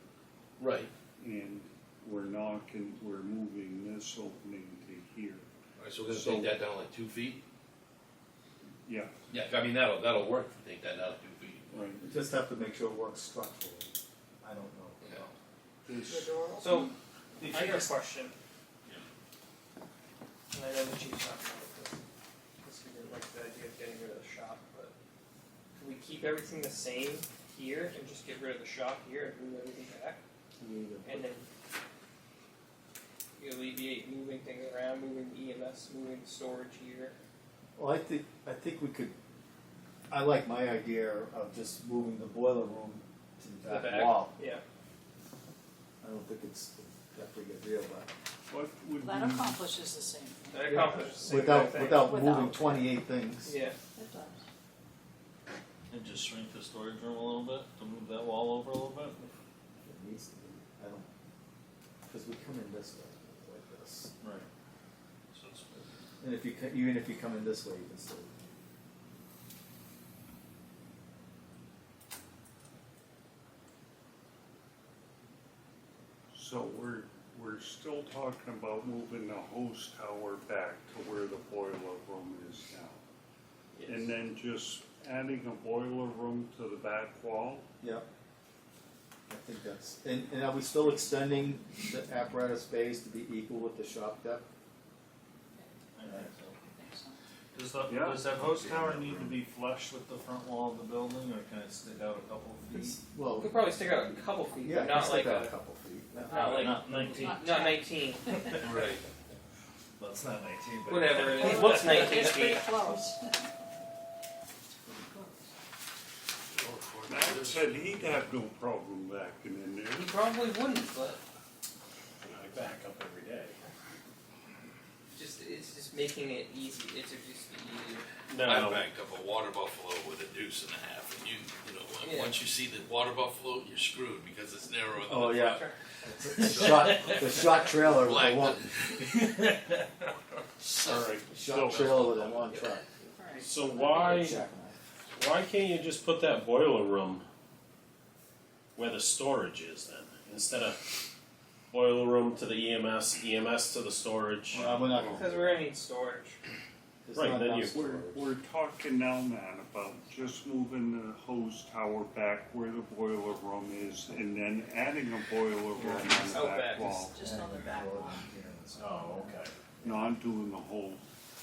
Right. and we're moving this opening to here. Alright, so we're gonna So- take that down like 2 feet? Yeah, Yeah, I mean, that'll work if we take that down 2 feet. right. You just have to make sure it works structurally. I don't know. Yeah. The This, door open? So, If I you got a just- question. And I know the chief's talking about this, because he didn't like the idea of getting rid of the shop, but can we keep everything the same here and just get rid of the shop here and move everything back? And then you alleviate moving things around, moving the EMS, moving the storage here. Well, I think we could, I like my idea of just moving the boiler room to To the the back back. wall. Yeah. I don't think it's that big a deal, but what would That be, accomplishes the same thing. That accomplishes the same without, thing. without Without. moving 28 things. Yeah. It does. And just shrink the storage room a little bit to move that wall over a little bit. It needs to be, I don't, because we come in this way, like access. Right. So it's, And if you, even if you come in this way, you can still. So we're still talking about moving the hose tower back to where the boiler room is now. And then just adding a boiler room to the back wall? Yep. I think that's, and are we still extending the apparatus bays to be equal with the shop depth? I think so. I think so. Yeah. Does that hose tower need to be flush with the front wall of the building, or can it stick out a couple of feet? It's, well, You could probably stick out a couple feet, yeah, but it not can like stick out a, a couple feet. not like, Not 19. Not not 19, Right. Well, it's not 19, but. whatever, it looks 19 It's pretty feet. close. Matt said he'd have no problem backing in there. You probably wouldn't, but I back up every day. it's just making it easy, it's just easier. I No, backed up a water buffalo with a deuce and a half, and you know, Yeah. once you see the water buffalo, you're screwed because it's narrower than Oh, the yeah. front. The shot trailer with the Black. one, alright, shot trailer with a one truck. Alright. so why, Jackknife. why can't you just put that boiler room where the storage is then? Instead of boiler room to the EMS, EMS to the storage? Well, we're not, Because we're gonna need storage. there's Right, not then enough you- storage. We're talking now, Matt, about just moving the hose tower back where the boiler room is and then adding a boiler room on the Out back back. wall. Just on the back wall. Oh, okay. Not doing the whole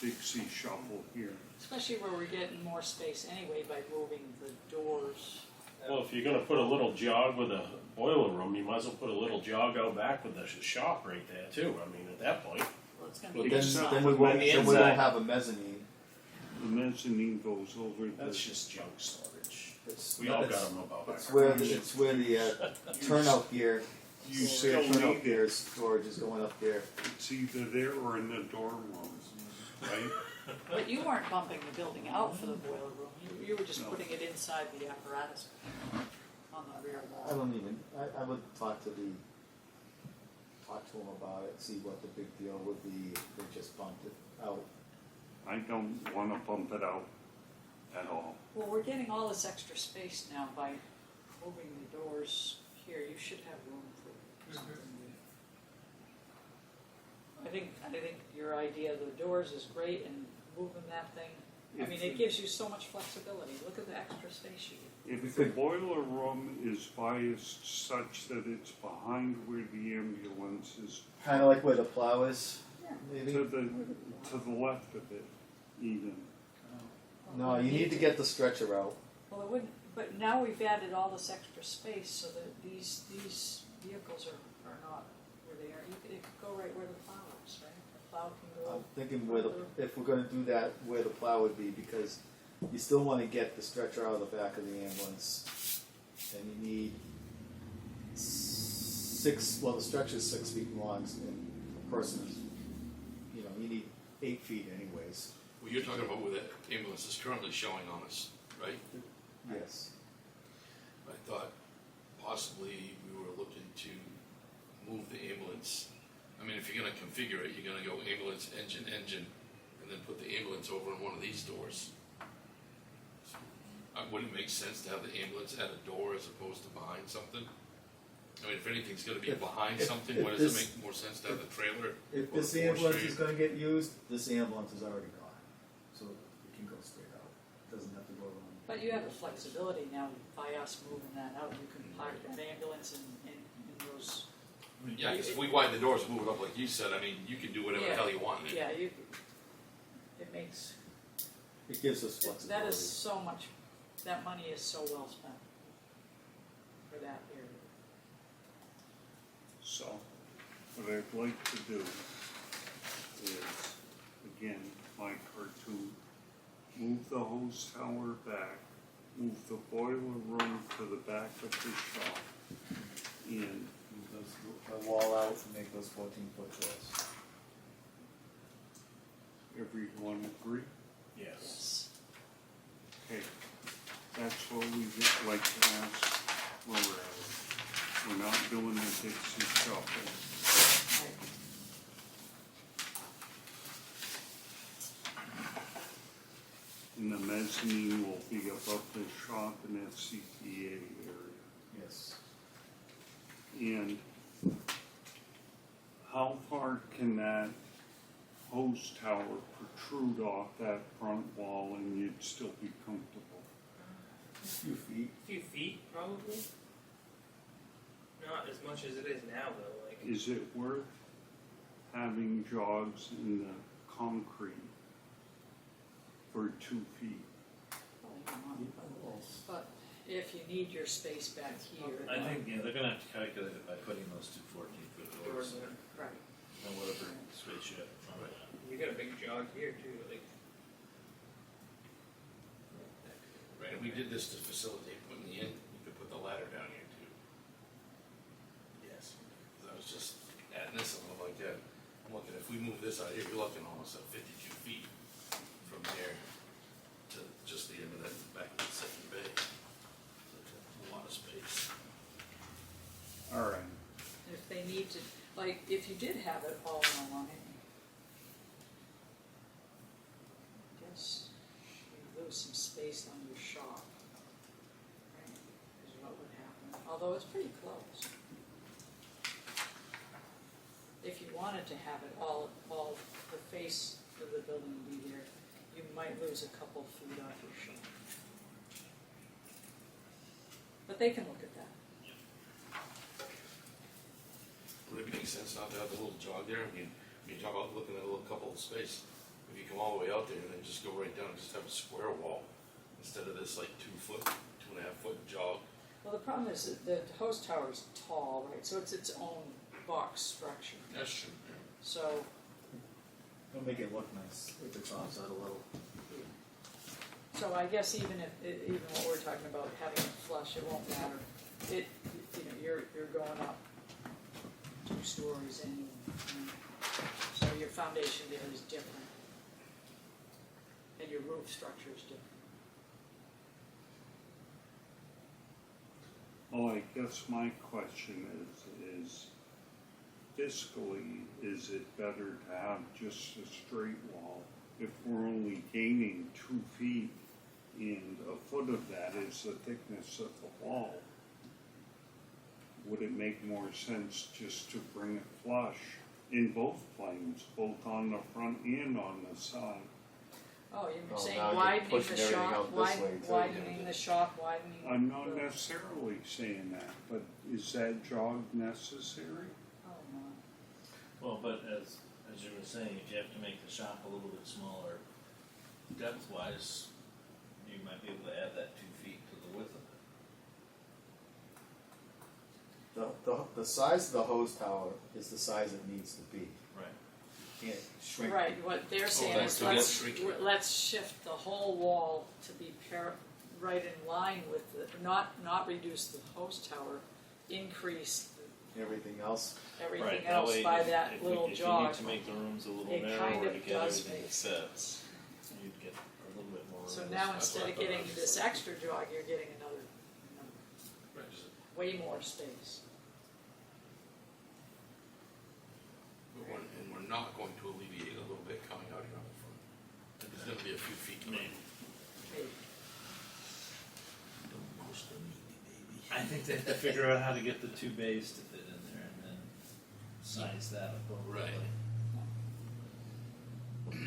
Dixie shuffle here. Especially where we're getting more space anyway by moving the doors. Well, if you're gonna put a little jog with a boiler room, you might as well put a little jog out back with the shop right there too. I mean, at that point. Well, it's gonna But be Then, Except then inside. we won't, on the then we inside. won't have a mezzanine. The mezzanine goes over That's the, just junk storage. It's, We all it's- got them above our It's where, it's where the turnout gear, you spare still turnout need gear it. storage is going up there. It's either there or in the dorm rooms, right? But you weren't bumping the building out for the boiler room, you were just No. putting it inside the apparatus on the rear I wall. don't even, I would talk to him about it, see what the big deal would be if they just bumped it out. I don't wanna bump it out at all. Well, we're getting all this extra space now by moving the doors here, you should have room for something. I think your idea of the doors is great and moving that thing, I mean, it gives you so much flexibility, look at the extra space you get. If the boiler room is biased such that it's behind where the ambulance is, Kinda like where the plow is, Yeah. maybe? to the left of it, even. No, you need to get the stretcher out. Well, it wouldn't, but now we've added all this extra space so that these vehicles are not where they are. It could go right where the plow is, right? The plow can go. I'm thinking where the, if we're gonna do that, where the plow would be, because you still wanna get the stretcher out of the back of the ambulance. And you need the stretcher's 6 feet long, and a person is, you need 8 feet anyways. Well, you're talking about where the ambulance is currently showing on us, right? Yes. I thought possibly we were looking to move the ambulance. I mean, if you're gonna configure it, you're gonna go ambulance, engine, and then put the ambulance over in one of these doors. Wouldn't it make sense to have the ambulance at a door as opposed to behind something? I mean, if anything's gonna be behind something, if why does it this- make more sense to have the trailer? If or this the ambulance forestry? is gonna get used, this ambulance is already gone. So it can go straight out. Doesn't have to go around. But you have the flexibility now by us moving that out. You can park that ambulance in those. Yeah, because if we widen the doors, move it up like you said, I mean, you can do whatever the Yeah. hell you want in it. Yeah, it makes, It gives us that flexibility. is so much, that money is so well spent for that area. So, what I'd like to do is, again, my cartoon, move the hose tower back, move the boiler room to the back of the shop, and Move the wall out and make those 14-foot doors. everyone agree? Yes. Yes. Okay, that's what we would like to ask Loretta. We're not doing the Dixie shuffle. Right. And the mezzanine will be above the shop and FCPA area. Yes. And how far can that hose tower protrude off that front wall and you'd still be comfortable? A few feet. A few feet, probably. Not as much as it is now, though. Like, Is it worth having jogs in the concrete for 2 feet? But if you need your space back here. I think, yeah, they're gonna have to calculate it by putting those two 14-foot doors doors in. Right. and whatever space you have in front of that. You got a big jog here too. Like, Right, and we did this to facilitate putting the in, you could put the ladder down here too. Yes. 'Cause I was just adding this and I'm like, yeah, I'm looking, if we move this out here, you're looking almost at 52 feet from there to just the end of that, back to the second bay. So it's a lot of space. All right. If they need to, like, if you did have it all in a line, I guess you lose some space on your shop, right? Is what would happen, although it's pretty close. If you wanted to have it all the face of the building be there, you might lose a couple feet off your shop. But they can look at that. Would it make sense not to have the little jog there? I mean, when you talk about looking at a little couple of space, if you come all the way out there and then just go right down and just have a square wall instead of this like 2 foot, 2.5 foot jog. Well, the problem is that the hose tower is tall, right? So it's its own box structure. That's true. So, It'll make it look nice if it's offset a little. so I guess even what we're talking about having it flush, it won't matter. It, you know, you're going up 2 stories anyway. So your foundation there is different, and your roof structure is different. Well, I guess my question is fiscally, is it better to have just a straight wall if we're only gaining 2 feet and a foot of that is the thickness of the wall? Would it make more sense just to bring it flush in both planes, both on the front and on the side? Oh, you're Oh, saying now you're widening the pushing everything shop, out this way, too. widening the shop, widening. I'm not the- necessarily saying that, but is that jog necessary? Oh, no. Well, but as you were saying, if you have to make the shop a little bit smaller depth-wise, you might be able to add that 2 feet to the width of it. The size of the hose tower is the size it needs to be. Right. Can't shrink. Right, what they're saying that's is to get shrinking. let's shift the whole wall to be right in line with not reduce the hose tower, increase Everything else. everything Right, else way, by that if little you jog. need to make the rooms a little It narrower kind to of get does everything make set, sense. you'd get a little bit more room. So now That's instead what I of thought getting I was this thinking. extra jog, you're getting another Right, just, way more space. and we're not going to alleviate a little bit coming out here on the front. And there's gonna be a few feet. Maybe. Maybe. I think they have to figure out how to get the 2 bays to fit in there and then size that appropriately. Right.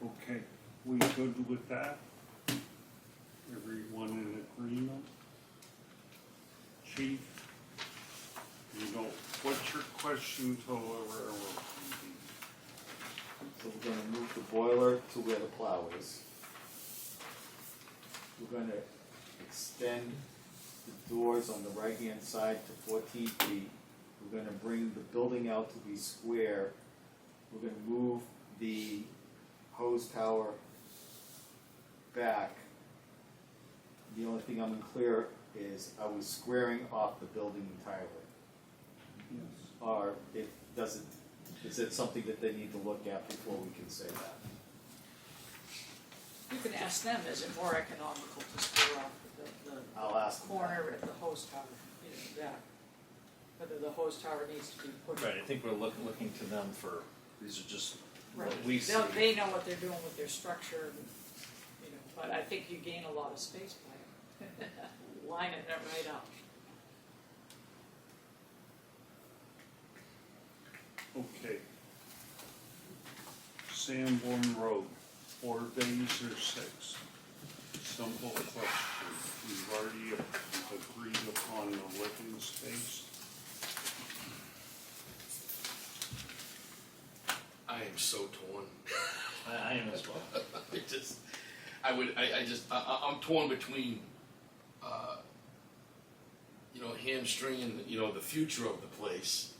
Okay, we good with that? Everyone in agreement? Chief, you know, what's your question to the railroad committee? So we're gonna move the boiler to where the plow is. We're gonna extend the doors on the right-hand side to 14 feet. We're gonna bring the building out to be square. We're gonna move the hose tower back. The only thing I'm unclear is, are we squaring off the building entirely? Yes. Or is it something that they need to look at before we can say that? You can ask them, is it more economical to square off I'll ask the them. corner at the hose tower, you know, that? Whether the hose tower needs to be put. Right, I think we're looking to them for, these are just Right. what we see. They know what they're doing with their structure, and, you know, but I think you gain a lot of space by lining it right up. Okay. Sanborn Road, 4 bays or 6? Simple question. We've already agreed upon the living space. I am so torn. I am as well. I'm torn between, you know, hamstringing, you know, the future of the place.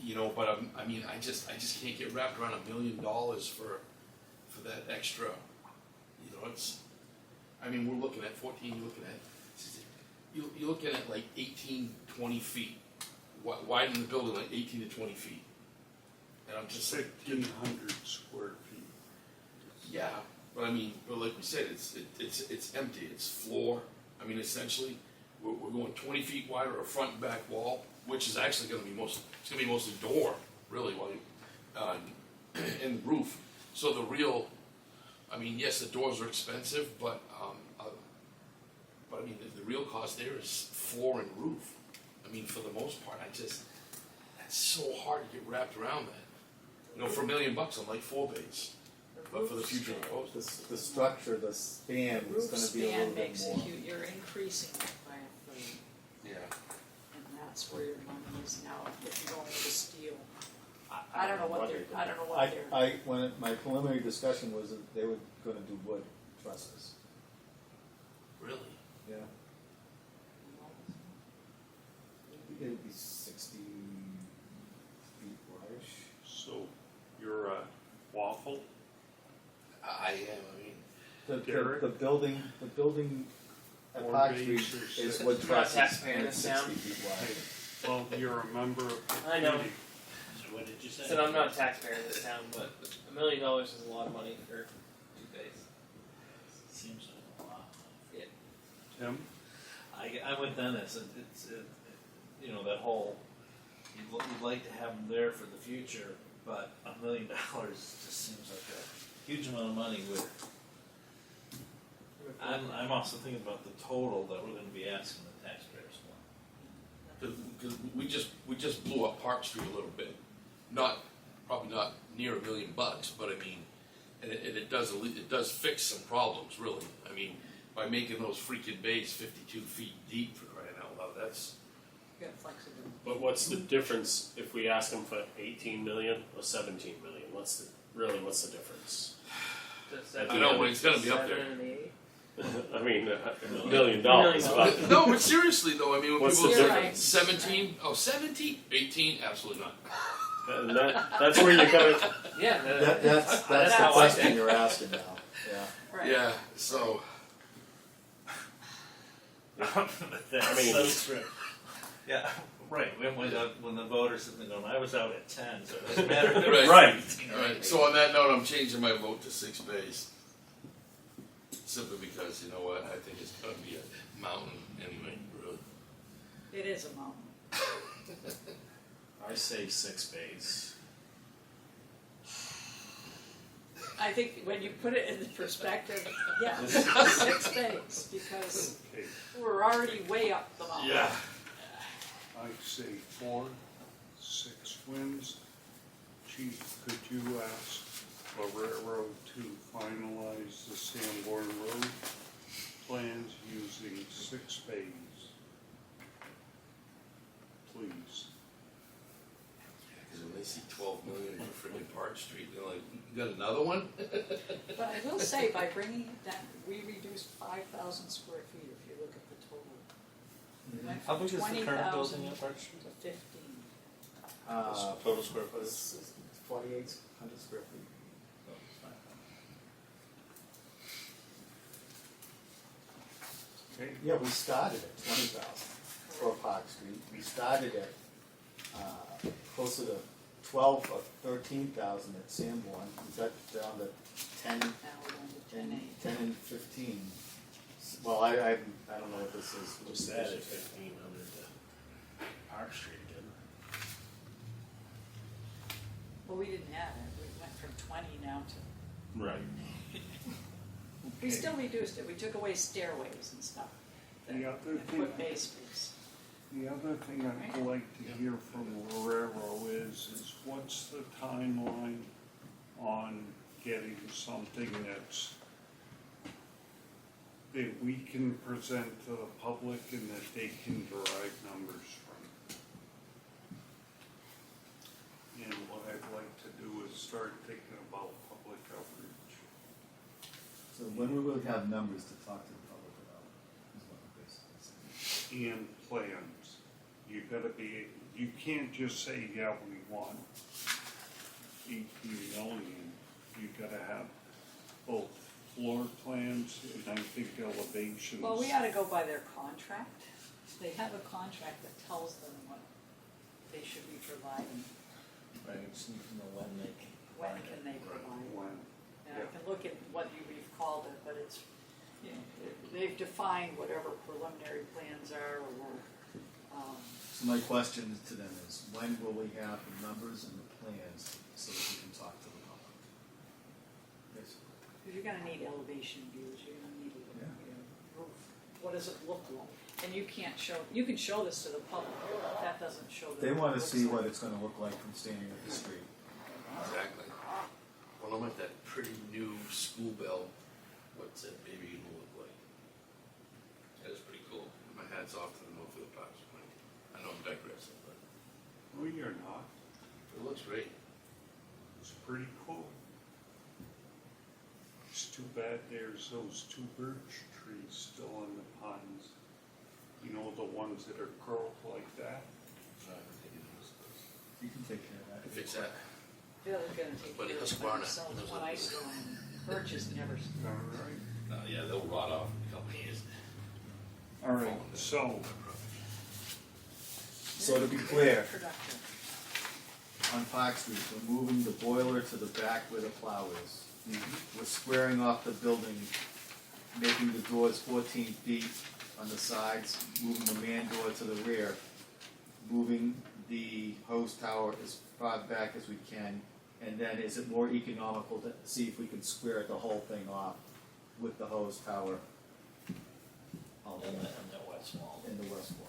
You know, but I mean, I just can't get wrapped around $1 million for that extra. You know, I mean, we're looking at 14. You're looking at like 18, 20 feet. Widen the building like 18 to 20 feet. And I'm just like, 1,500 square feet. yeah, but I mean, but like we said, it's empty. It's floor. I mean, essentially, we're going 20 feet wider, a front and back wall, which is actually going to be mostly door, really, and the roof. So the real, I mean, yes, the doors are expensive, but I mean, the real cost there is floor and roof. I mean, for the most part, that's so hard to get wrapped around that. You know, for $1 million, I'm like 4 bays. But for the future of the post. The structure, the span is Roof gonna be a little span bit makes more. you're increasing it by a third, Yeah. and that's where your money is now, if you're going with the steel. I don't know what they're, My preliminary discussion was that they were gonna do wood trusses. Really? Yeah. It'd be 60 feet wide. So you're a waffle? I am. I mean, Derek? The building at 4 Park bays Street or is 6? wood Not trusses, taxpayer and in it's this town. 60 feet wide. Well, you're a member of the I know. committee. So what did you say? Said I'm not a taxpayer in this town, but $1 million is a lot of money for 2 bays. Seems like a lot. Tim? I'm with Dennis. It's you know, that whole, you'd like to have them there for the future, but $1 million just seems like a huge amount of money with. I'm also thinking about the total that we're gonna be asking the taxpayers for. because we just blew up Park Street a little bit. Probably not near $1 million, but I mean, and it does fix some problems, really. I mean, by making those freaking bays 52 feet deep, for crying out loud, that's. you got flexibility. But what's the difference if we ask them for 18 million or 17 million? What's the difference? You know, it's gonna be up there. 7 and 8. I mean, $1 million. But No, but seriously though, I mean, when What's people the say difference? 17, 18, absolutely not. and that's where you're going. Yeah, That's That's the how I question think. you're asking now, yeah. Right. Yeah, so That's true. Yeah, right. When the voters have been going, I was out at 10, so it doesn't matter. Right. All right. So on that note, I'm changing my vote to 6 bays. Simply because, you know what, I think it's going to be a mountain anyway, really. It is a mountain. I say 6 bays. I think when you put it in the perspective, yeah, 6 bays, because Okay, we're already way up the mountain. Yeah. I say 4, 6 wins. Chief, could you ask the railroad to finalize the Sanborn Road plans using 6 bays? Please. Because when they see 12 million for freaking Park Street, they're like, you got another one? But I will say, by bringing it down, we reduced 5,000 square feet if you look at the total. We went How from big is the current 20,000 building at Park Street? to 15. Total square footage? It's 4,800 square feet. Okay, Yeah, we started at 20,000 for Park Street. We started at closer to 12 or 13,000 at Sanborn. We got down to 10, Now we're going to 10, 8. 10 and 15. Well, I don't know what this is. Just added 1,500 to Park Street again. Well, we didn't have it, we went from 20 now to, Right. we still reduced it, we took away stairways and stuff. The other And thing- put bay space. The other thing I'd like to hear from Lorero is what's the timeline on getting something that we can present to the public and that they can derive numbers from? And what I'd like to do is start thinking about public outreach. So when we will have numbers to talk to the public about, is what I'm basically saying. And plans. You can't just say, yeah, we want 18 million. You gotta have both floor plans and I think elevations. Well, we ought to go by their contract. They have a contract that tells them what they should be providing. Right, we just need to know when they can. When can they provide? When, And I can look at what we've called it, but it's, you know, they've defined whatever preliminary plans are or, So my question to them is, when will we have the numbers and the plans so that we can talk to the public? Basically. because you're gonna need elevation views, you're gonna need, Yeah. roof. What does it look like? And you can't show, you can show this to the public, but that doesn't show them. They what wanna it see looks what like. it's gonna look like from standing at the street. Exactly. Well, I'm at that pretty new school bell, what's that baby gonna look like? That is pretty cool. My hat's off to the Northfield Parks. I know I'm digressing, but no, you're not. it looks great. It's pretty cool. It's too bad there's those 2 birch trees still in the pines. You know, the ones that are curled like that? You can take care of that. Fix that. They're gonna take But care it of has it barn themselves, it. one ice storm, birches never. All right. Yeah, they'll rot off in a couple of years. All right, so, So to be clear, Productive. on Park Street, we're moving the boiler to the back where the plow is. We're squaring off the building, making the doors 14 feet on the sides, moving the man door to the rear, moving the hose tower as far back as we can, and then is it more economical to see if we can square the whole thing off with the hose tower all And in the west wall. the west wall?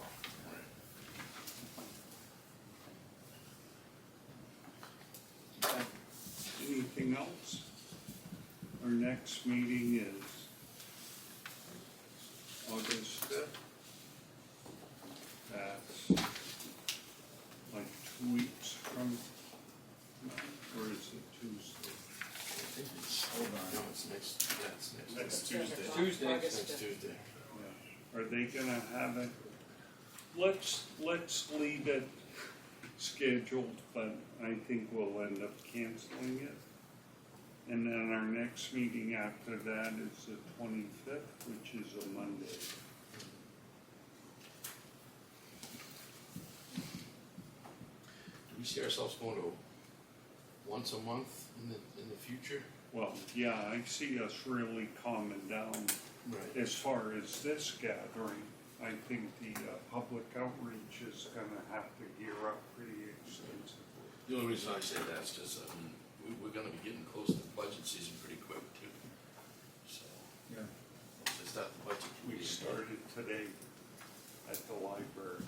Okay. anything else? Our next meeting is August 5th. That's like 2 weeks from now, or is it Tuesday? I think it's, Hold on. no, it's next Next Tuesday. Tuesday. Next Tuesday. Yeah. Are they gonna have it? Let's leave it scheduled, but I think we'll end up canceling it. And then our next meeting after that is the 25th, which is a Monday. Do we see ourselves going to once a month in the future? Well, yeah, I see us really calming down Right. as far as this gathering. I think the public outreach is gonna have to gear up pretty extensively. The only reason I say that is because, we're gonna be getting close to budget season pretty quick too. So, Yeah. once they start the budget. We started today at the library,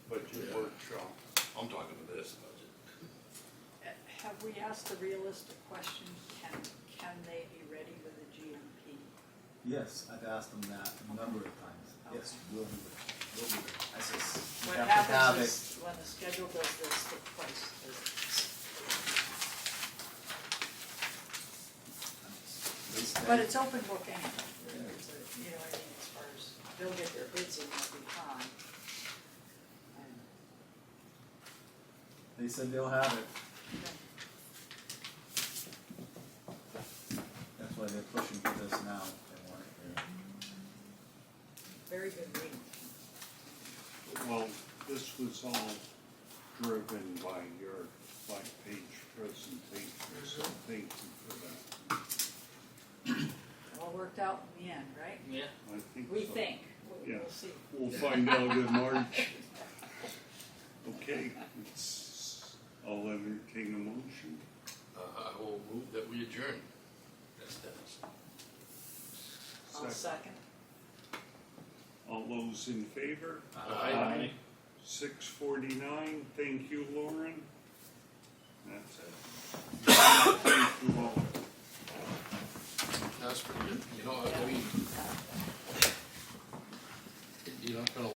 budget Yeah. workshop. I'm talking to this budget. Have we asked the realistic question, can they be ready with a GMP? Yes, I've asked them that a number of times. Yes, we'll do it. We'll do it. I said, we What have to have happens it. is, when the schedule does this, the price does this. But it's open book anyway, it's a, you know what I mean, as far as, they'll get their bids in every time. And, They said they'll have it. That's why they're pushing for this now. They want it. very good reading. Well, this was all driven by your five-page presentation, so thank you for that. It all worked out in the end, right? Yeah. I think We so. think, Yeah. we'll see. We'll find out in March. Okay, I'll entertain entertain a motion. I will move that we adjourn. That's Dennis. I'll second. All those in favor? Aye. 6:49, thank you, Lauren. That's it. Thank you all. That's pretty good. You know, I mean, you're not gonna